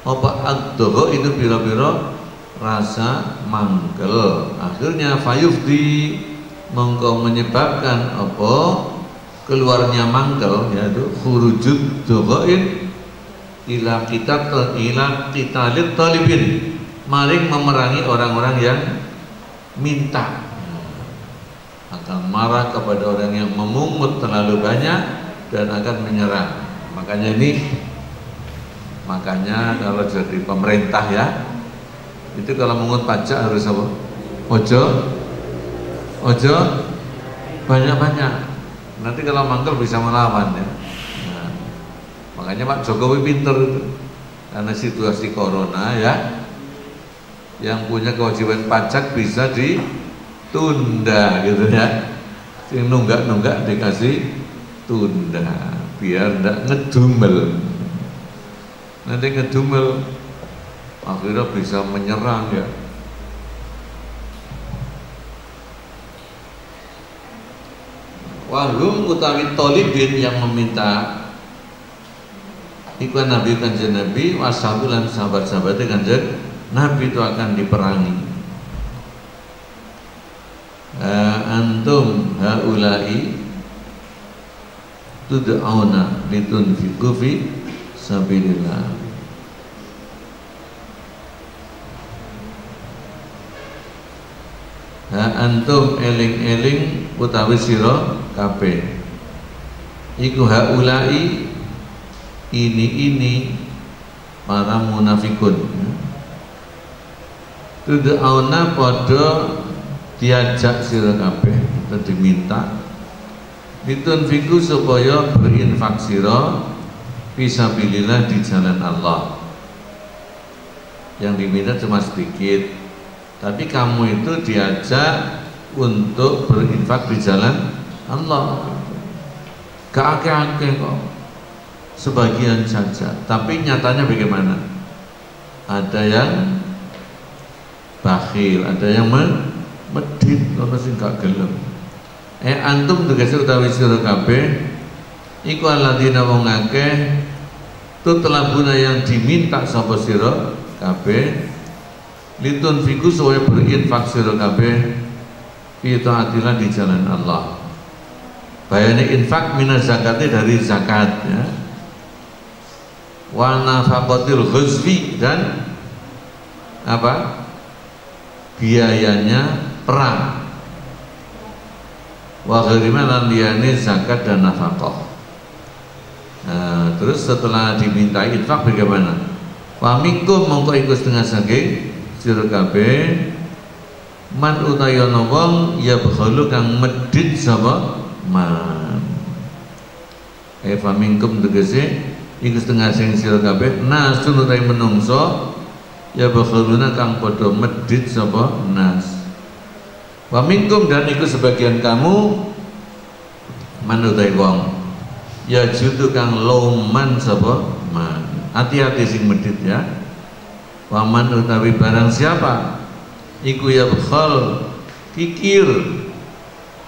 apa adgho itu biro-biro rasa mangkel. Akhirnya fayufdi mongko menyebabkan apa keluarnya mangkel, yaitu khurujud dhoin ila qitalit talibin, maring memerangi orang-orang yang minta. akan marah kepada orang yang memungut terlalu banyak dan akan menyerang. Makanya kalau jadi pemerintah ya, itu kalau mengut pajak harus apa? Ojo banyak-banyak. Nanti kalau mangkel bisa melawan ya. Nah, makanya Pak Jokowi pinter itu. Karena situasi corona ya, yang punya kewajiban pajak bisa ditunda gitu ya. Yang nunggak dikasih tunda biar tidak ngedumel. Nanti ngedumel akhirnya bisa menyerang ya. Wahum utawi tolibin yang meminta ikut Nabi kanjeng Nabi washabu lan sahabat-sahabatnya kanjeng Nabi itu akan diperangi. Antum haulai tud'auna litunfiqu fi sabilillah. Antum eling-eling utawi sira kabeh iku haulai ini para munafikun tud'auna padha diajak sira kabeh atau diminta litunfiqu supaya berinfak sira fisabilillah di jalan Allah. Yang diminta cuma sedikit, tapi kamu itu diajak untuk berinfak di jalan Allah. Gak akeh-akeh kok, sebagian saja. Tapi nyatanya bagaimana? Ada yang bakhil, ada yang medit, ono sing gak gelem. Antum tegese utawi sira kabeh iku alladzina wong akeh tutlabuna yang diminta sapa sira kabeh litunfiqu supaya berinfak sira kabeh fi taatillah di jalan Allah. Bayane infak minaz zakati dari zakat ya. Wa nafaqatil ghazwi dan apa? Biayanya perang. Wa ghairima lan liyane zakat dan nafaqah. Nah, terus setelah dimintai infak bagaimana? Wa minkum mongko iku setengah saking sira kabeh man utayana wong ya bakhalu kang medhit sapa man. Fa minkum tegese iku setengah sing sira kabeh nasun utahe menungso ya bakhaluna kang padha medhit sapa nas. Wa minkum dan iku sebagian kamu man utahe wong ya judu kang loman sapa man. Hati-hati sing medhit ya. Waman utawi barang siapa iku ya bakhal kikir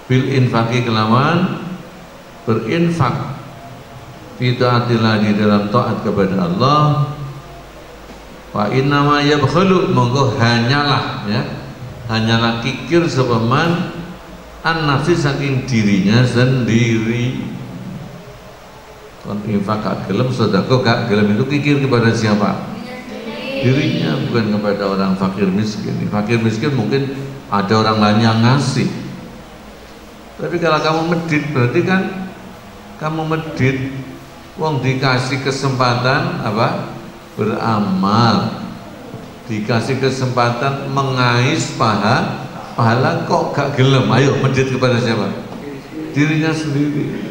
bil infaqi kelawan berinfak fi taatillah di dalam taat kepada Allah. Wa innama yabkhalu monggo hanyalah ya, hanyalah kikir sapa man an nafsi saking dirinya sendiri. Kon infak gak gelem, sedekah gak gelem, itu kikir kepada siapa? Dirinya, bukan kepada orang fakir miskin. Fakir miskin mungkin ada orang lain yang ngasih. Tapi kalau kamu medit berarti kan kamu medit, wong dikasih kesempatan apa? Beramal, dikasih kesempatan mengais pahala kok gak gelem. Ayo medit kepada siapa? Dirinya sendiri.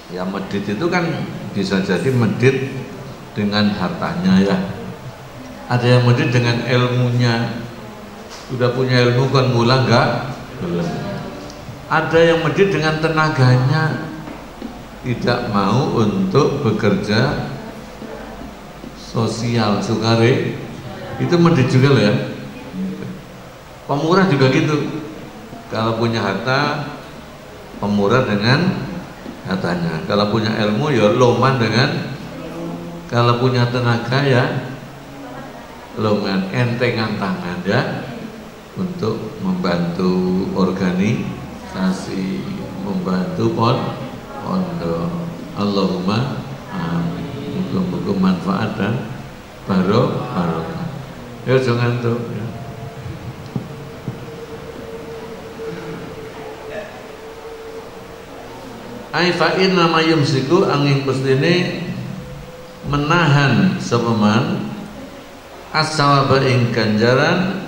Ya medit itu kan bisa jadi medit dengan hartanya ya. Ada yang medit dengan ilmunya, sudah punya ilmu kan mula enggak belum. Ada yang medit dengan tenaganya, tidak mau untuk bekerja sosial sukare, itu medit juga loh ya. Pemurah juga gitu, kalau punya harta pemurah dengan katanya, kalau punya ilmu ya loman dengan, kalau punya tenaga ya loman, entengan tangan ya untuk membantu organisasi, membantu pondok. Allahumma amin. Muga-muga manfaat dan barokah. Ya jangan tuh ya. Ai fa inna ma yumsiku angin pestine menahan sapa man as-sawaba ing ganjaran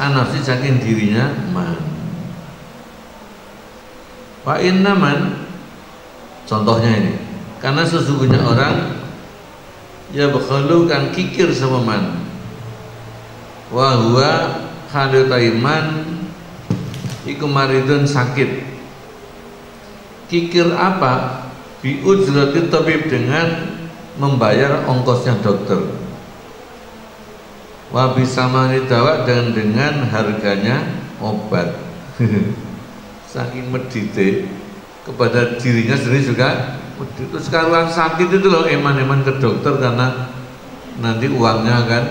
anafsi saking dirinya man. Fa inna man contohnya ini, karena sesungguhnya orang ya bakhalu kan kikir sama man wa huwa halu taiman iku maridun sakit. Kikir apa? Bi ujrati tabib, dengan membayar ongkosnya dokter. Wa bisamani dawa, dan dengan harganya obat. Saking medite kepada dirinya sendiri juga. Terus sekarang sakit itu loh eman-eman ke dokter karena nanti uangnya akan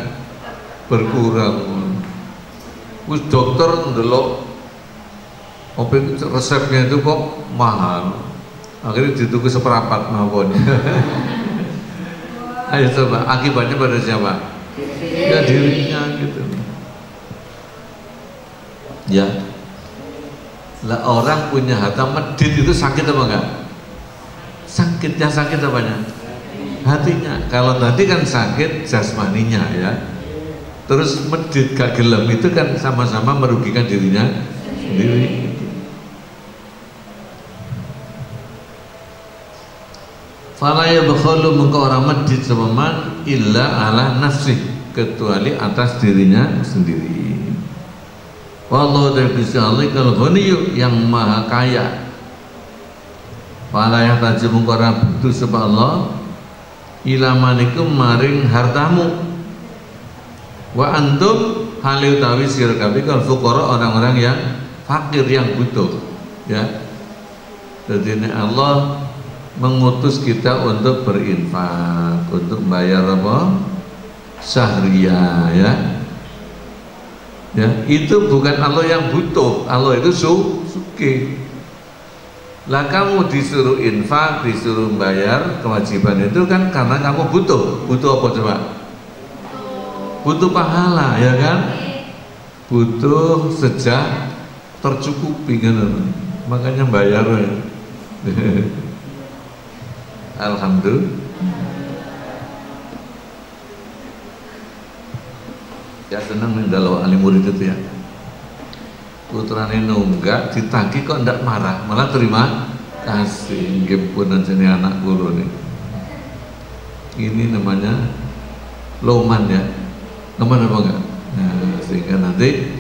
berkurang. Terus dokter ndelok resepnya itu kok mahal, akhirnya ditunggu seperempat mawon. Ayo coba, akibatnya pada siapa? Ya dirinya gitu. Ya, lah orang punya harta medit itu sakit apa enggak? Sakitnya sakit apanya? Hatinya. Kalau tadi kan sakit jasmaninya ya. Terus medit gak gelem itu kan sama-sama merugikan dirinya sendiri. Fala yabkhalu, mengko orang medit sama man illa ala nafsi, kecuali atas dirinya sendiri. Wallahu ta'ala ghaniyu, yang maha kaya. Fala yahtaji, mengko orang butuh sapa Allah ila manikum maring hartamu. Wa antum halil tawi sira kabeh kal fuqara, orang-orang yang fakir, yang butuh ya. Jadi Allah mengutus kita untuk berinfak, untuk bayar apa? Syahriah ya. Ya, itu bukan Allah yang butuh, Allah itu sugih. Lah kamu disuruh infak, disuruh bayar kewajiban itu kan karena kamu butuh. Butuh apa coba? Butuh pahala ya kan? Butuh sejak tercukupi kan. Makanya bayar ya. Alhamdulillah. Ya senang nih kalau alim murid itu ya. Putrane nunggak ditagih kok ndak marah, malah terima kasih. Nggih pun jenenge anak kula nih. Ini namanya loman ya. Loman apa enggak? Nah, sehingga nanti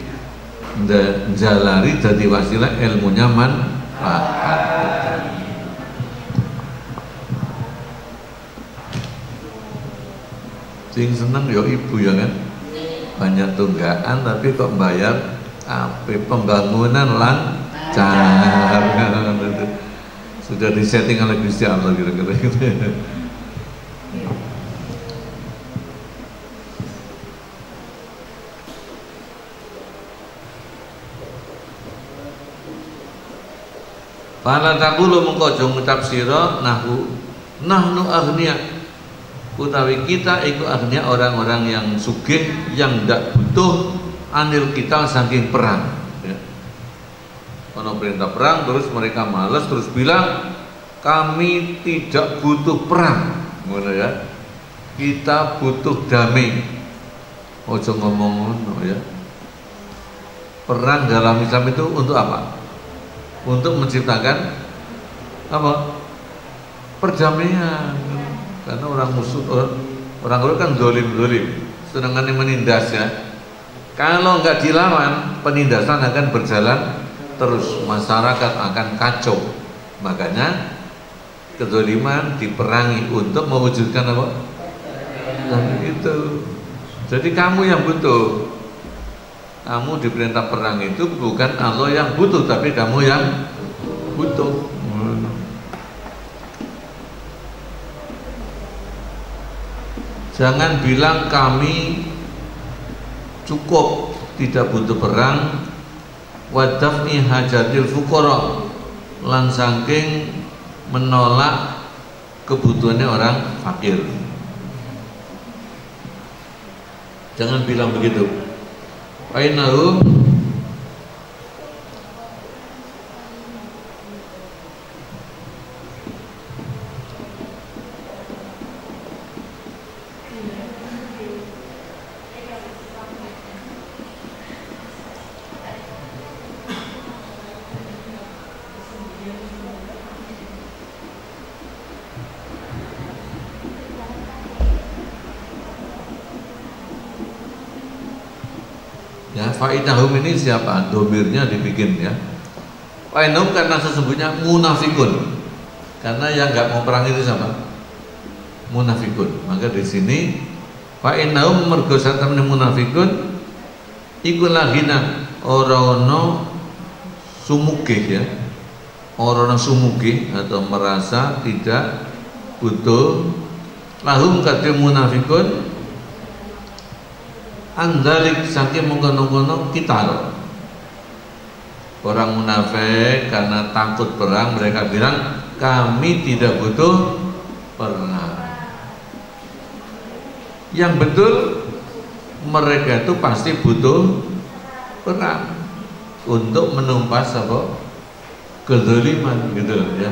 jalari jadi wasilah ilmunya manfaat. Sing seneng ya ibu ya kan, banyak tunggakan tapi kok bayar apa pembangunan lancar. Sudah disetting oleh Gusti Allah kira-kira gitu. Fala taqulu, mengko aja ngucap sira nahnu aghnia, utawi kita iku akhirnya orang-orang yang sugih, yang tidak butuh anil kita saking perang ya. Kalau perintah perang terus mereka malas, terus bilang kami tidak butuh perang, ya. Kita butuh damai. Ojo ngomong ngono ya. Perang dalam Islam itu untuk apa? Untuk menciptakan apa? Perdamaian. Karena orang musuh, orang kan dolim, sedangkan menindas ya. Kalau nggak dilawan, penindasan akan berjalan terus, masyarakat akan kacau. Makanya kedoliman diperangi untuk mewujudkan apa? Nah, itu. Jadi kamu yang butuh, kamu diperintah perang itu bukan Allah yang butuh, tapi kamu yang butuh. Jangan bilang kami cukup, tidak butuh perang. Wadafni hajatil fuqara, lan saking menolak kebutuhannya orang fakir. Jangan bilang begitu. Fainahum ya, fainahum ini siapa? Domirnya dibikin ya. Fainahum karena sesungguhnya munafikun. Karena yang nggak mau perang itu siapa? Munafikun. Maka di sini fainahum mergo satamne munafikun iku lagina ora ono sumugih ya. Ora ono sumugih atau merasa tidak butuh lahum kadhe munafikun andalik saking mengkono-kono kita. Orang munafik karena takut perang mereka bilang kami tidak butuh perang. Yang betul mereka itu pasti butuh perang untuk menumpas apa? Kezaliman gitu ya.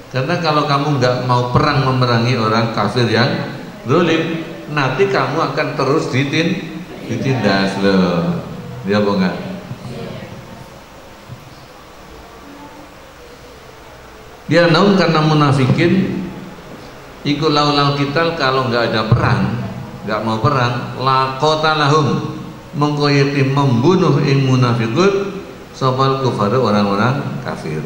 Karena kalau kamu nggak mau perang memerangi orang kafir yang zalim, nanti kamu akan terus ditindas loh. Dia apa enggak? Dia naum karena munafikin iku laulal kita kalau nggak ada perang, nggak mau perang, laqatalahum mengko yati membunuh ing munafiqun sopal kufar orang-orang kafir.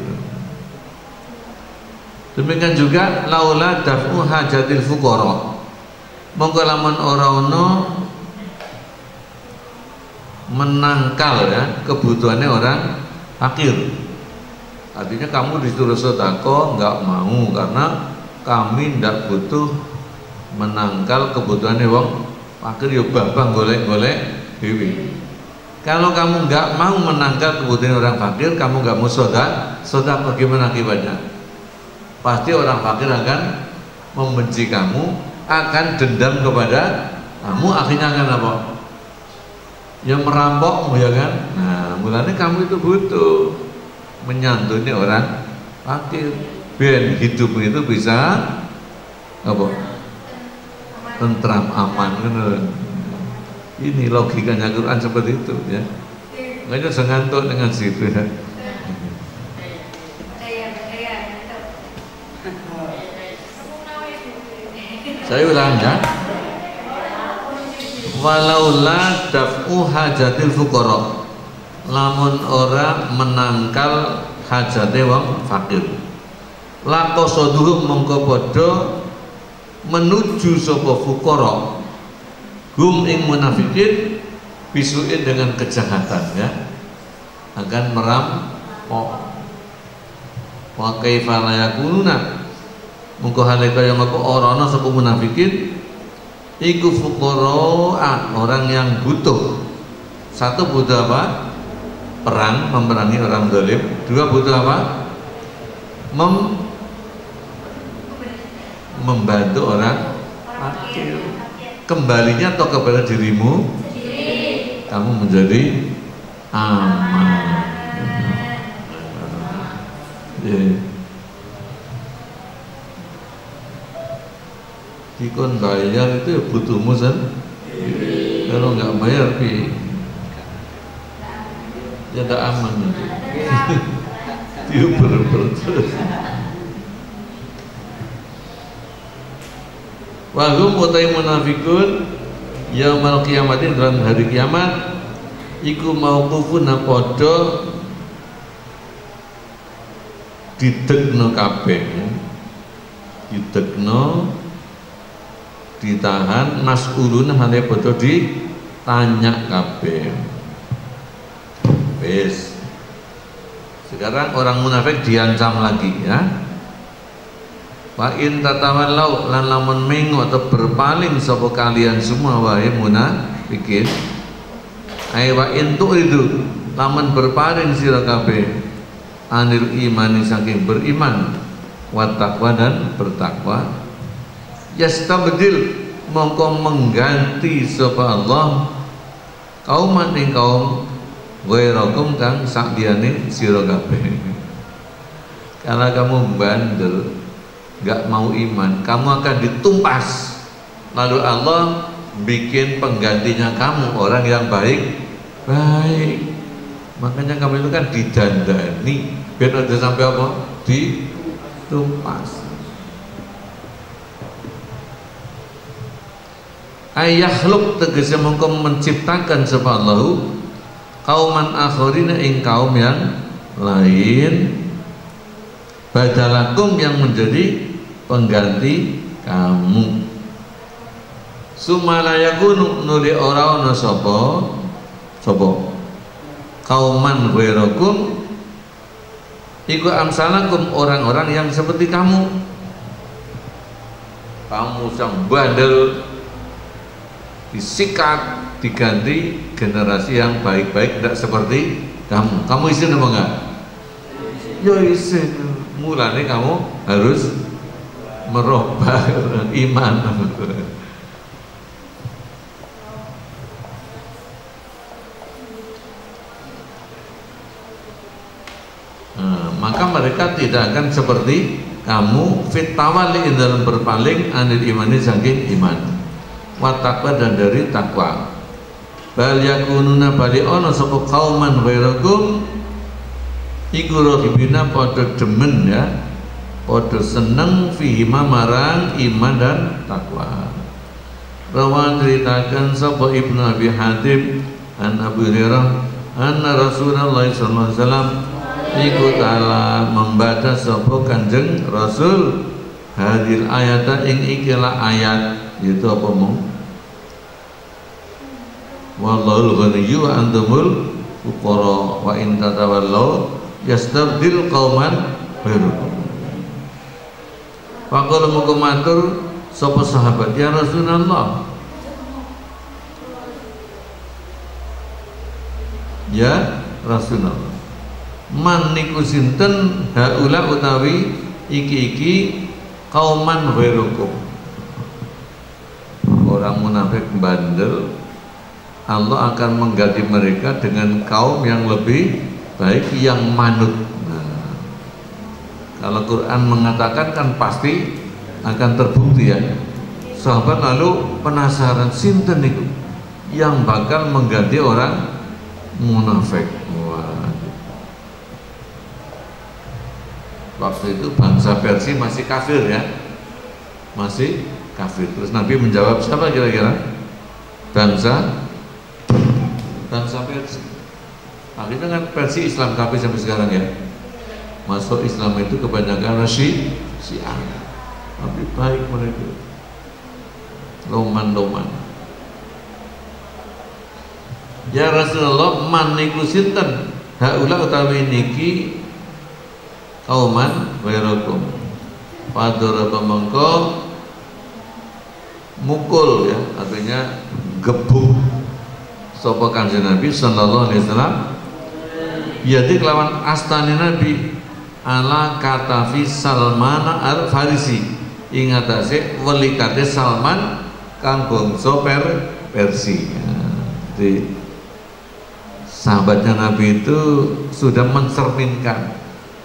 Demikian juga laula daf'u hajatil fuqara monggo lamun ora ono menangkal ya kebutuhannya orang fakir. Artinya kamu disuruh sedekah nggak mau karena kami ndak butuh menangkal kebutuhannya wong fakir ya babang golek-golek dewi. Kalau kamu nggak mau menangkal kebutuhan orang fakir, kamu nggak mau sedekah bagaimana akibatnya? Pasti orang fakir akan membenci kamu, akan dendam kepada kamu, akhirnya akan apa? Yang merampokmu ya kan? Nah, mulanya kamu itu butuh menyantuni orang fakir, biar hidup itu bisa apa? Tentram, aman kan? Ini logikanya Quran seperti itu ya. Makanya jangan ngantuk dengan situ ya. Saya ulang ya. Walaula daf'u hajatil fuqara, lamun ora menangkal hajate wong fakir. Laqasaduhum mongko padha menuju sapa fuqara hum ing munafikin bisuin dengan kejahatan ya. Akan merampok. Wa kaifa la yakununa mungko hale kaya mako ora ana sapa munafikin iku fuqara, orang yang butuh. Satu butuh apa? Perang, memerangi orang zalim. Dua butuh apa? Membantu orang fakir. Kembalinya atau kepada dirimu, kamu menjadi aman. Dikon bayar itu ya butuhmu sendiri. Kalau nggak bayar ya tak aman itu. Diuber-uber terus. Wahum utai munafikun yaumal qiyamatin, dalam hari kiamat iku mauqufun padha didekno kabeh, didekno, ditahan, mas'ulun hale padha ditanya kabeh. Wis. Sekarang orang munafik diancam lagi ya. Wa in tatawallau, lan lamun mengo atau berpaling sapa kalian semua wahai munafikin. Ai wa in tu'idu, lamun berpaling sira kabeh anil imani saking beriman wa taqwa dan bertakwa, yastabdil mongko mengganti sapa Allah kauman ing kaum ghairakum kang sakliane sira kabeh. Karena kamu bandel, nggak mau iman, kamu akan ditumpas. Lalu Allah bikin penggantinya kamu orang yang baik. Makanya kamu itu kan didandani biar ada sampai apa? Ditumpas. Ayakhluk tegese mongko menciptakan sapa Allah kauman akhirina ing kaum yang lain badalakum yang menjadi pengganti kamu. Sumalayakunu nuli ora ana sapa kauman ghairakum iku amsalakum orang-orang yang seperti kamu sang bandel disikat diganti generasi yang baik-baik tidak seperti kamu. Kamu isin apa enggak? Ya isin. Mulanya kamu harus merubah iman. Maka mereka tidak akan seperti kamu fitawali dalam berpaling anil imani saking iman watakwa dan dari takwa. Bal yakununa bali ono sapa kauman ghairakum iku rohibina pada demen ya, pada seneng fihima marang iman dan takwa. Rawan ceritakan sapa Ibnu Abi Hatim an Abu Hurairah anna Rasulullah sallallahu alaihi wasallam iku ta'ala membaca sapa Kanjeng Rasul hadil ayata ing ikilah ayat itu apa mau wallahul ghaniyyu wa antumul fuqara wa in tatawallaw yastabdil qauman ghairukum. Faqala muga matur sapa sahabat ya Rasulullah, ya Rasulullah, man niku sinten haula utawi iki kauman ghairukum, orang munafik bandel. Allah akan mengganti mereka dengan kaum yang lebih baik, yang manut. Nah, kalau Quran mengatakan kan pasti akan terbukti ya. Sahabat lalu penasaran sinten niku yang bakal mengganti orang munafik. Wah. Waktu itu bangsa Persia masih kafir ya, masih kafir. Terus Nabi menjawab siapa kira-kira? Bangsa Persia. Akhirnya kan Persia Islam kafir sampai sekarang ya. Masuk Islam itu kebanyakan Syiah. Tapi baik mereka. Loman. Ya Rasulullah, man niku sinten? Haula utawi niki kauman ghairakum. Padha mengko mukul ya, artinya gebuk sapa Kanjeng Nabi sallallahu alaihi wasallam yaitu kelawan astane Nabi ala katafi Salman al-Farisi ing atase welikate Salman kang bangsa Persia. Jadi sahabatnya Nabi itu sudah mencerminkan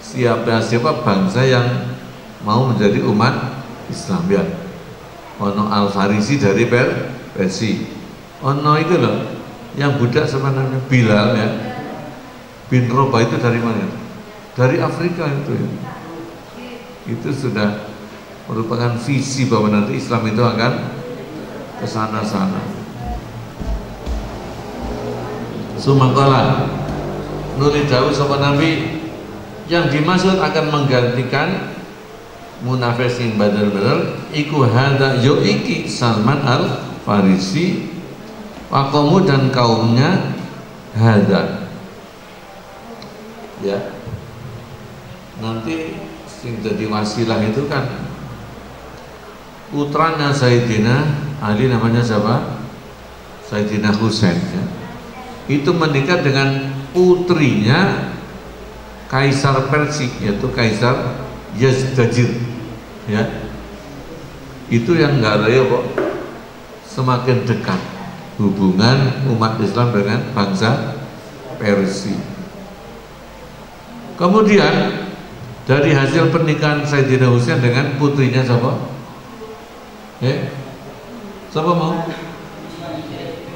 siapa bangsa yang mau menjadi umat Islam ya. Ono al-Farisi dari Persia. Ono itu loh yang budak sebenarnya Bilal ya, bin Rabah itu dari mana? Dari Afrika itu ya. Itu sudah merupakan visi bahwa nanti Islam itu akan ke sana-sana. Sumakala nuli dawuh sapa Nabi yang dimaksud akan menggantikan munafik sing bener-bener iku hadza yo iki Salman al-Farisi Waqomu dan kaumnya hadza ya. Nanti sing jadi wasilah itu kan putranya Sayyidina Ali, namanya siapa? Sayyidina Husain ya. Itu menikah dengan putrinya Kaisar Persia, yaitu Kaisar Yazdajir ya. Itu yang enggak ada ya kok semakin dekat hubungan umat Islam dengan bangsa Persia. Kemudian dari hasil pernikahan Sayyidina Husain dengan putrinya siapa? Siapa mau?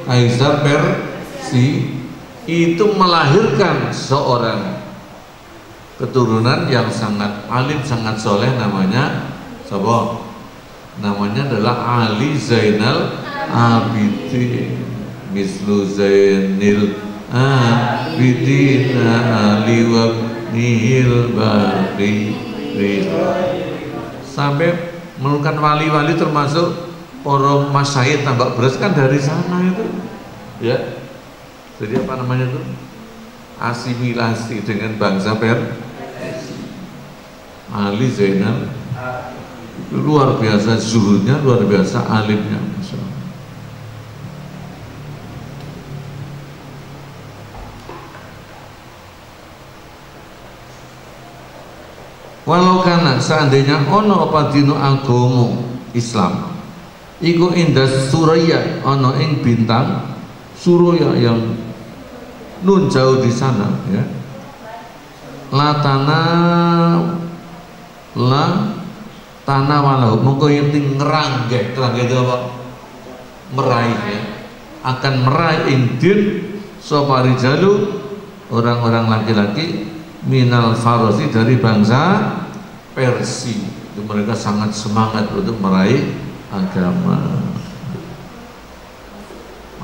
Kaisar Persia, itu melahirkan seorang keturunan yang sangat alim, sangat soleh, namanya siapa? Namanya adalah Ali Zainal Abidin, mislu Zainil Abidin Ali wa nihil bari. Sampai menemukan wali-wali termasuk para masyayikh tambak beras kan dari sana itu, ya. Jadi apa namanya itu? Asimilasi dengan bangsa Persia. Ali Zainal luar biasa zuhudnya, luar biasa alimnya, Masya Allah. Walau kana seandainya ono apa dino agama Islam iku indah Suraya, ono ing bintang Suraya yang nun jauh di sana, ya. Tanah walau mongko yang ngeranggeh itu apa? Meraih, ya. Akan meraih indin sopari jalu orang-orang laki-laki minal farosi dari bangsa Persia. Itu mereka sangat semangat untuk meraih agama.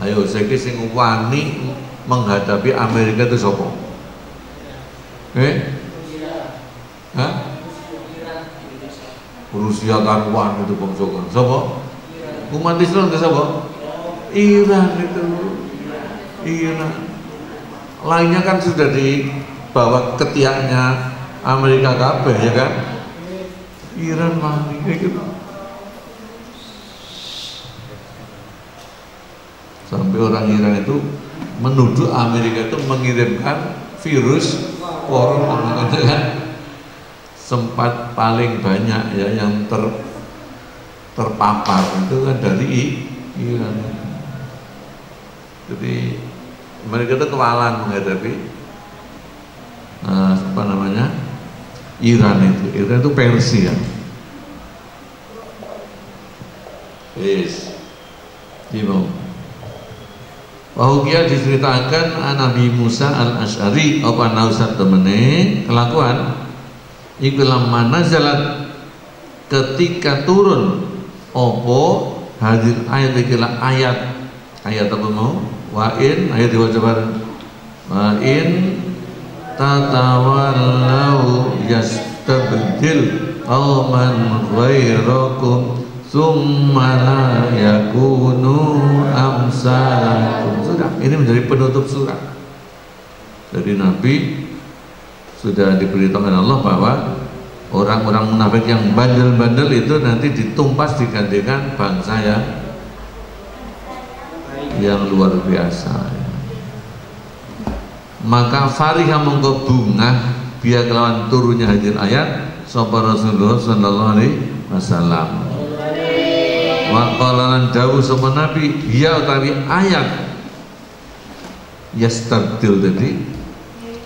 Ayo saiki sing wani menghadapi Amerika itu sapa? Rusia karuan itu bangsa kan. Sapa? Umat Islam itu sapa? Iran itu. Iran. Lainnya kan sudah dibawa ketiaknya Amerika kabeh, ya kan? Iran wani gitu. Sampai orang Iran itu menuduh Amerika itu mengirimkan virus corona, kan? Sempat paling banyak, ya, yang terpapar itu kan dari Iran. Jadi mereka itu kewalahan menghadapi apa namanya, Iran itu. Iran itu Persia. Yes, gimana? Wahukia diceritakan Nabi Musa al-Ash'ari apa nausat temene kelakuan iku lamma nazalat ketika turun opo hadir ayat ikilah ayat apa mau wa'in ayat diwaca bareng wa'in tatawallau yastabdil qauman ghairakum summa la yakunu amsalakum. Sudah, ini menjadi penutup surat. Jadi Nabi sudah diberitahukan Allah bahwa orang-orang munafik yang bandel-bandel itu nanti ditumpas digantikan bangsa yang luar biasa. Maka fariha mongko bungah biar kelawan turunnya hadir ayat sapa Rasulullah sallallahu alaihi wasallam. Wa qalalan dawuh sama Nabi ya utawi ayat yastabdil tadi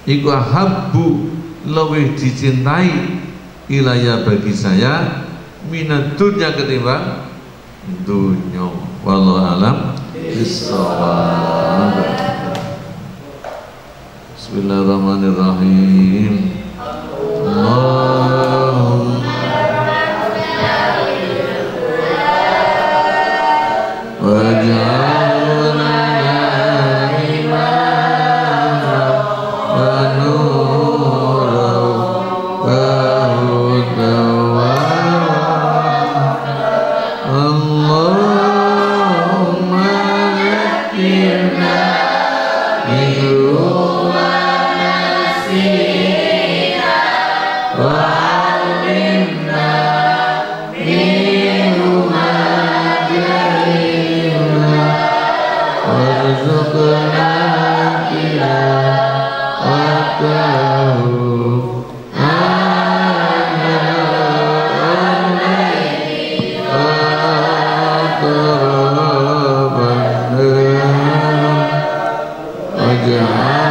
iku habbu lebih dicintai ilaya bagi saya minat dunya ketimbang dunya. Wallahu alam bissawab. Bismillahirrahmanirrahim. Wow. ya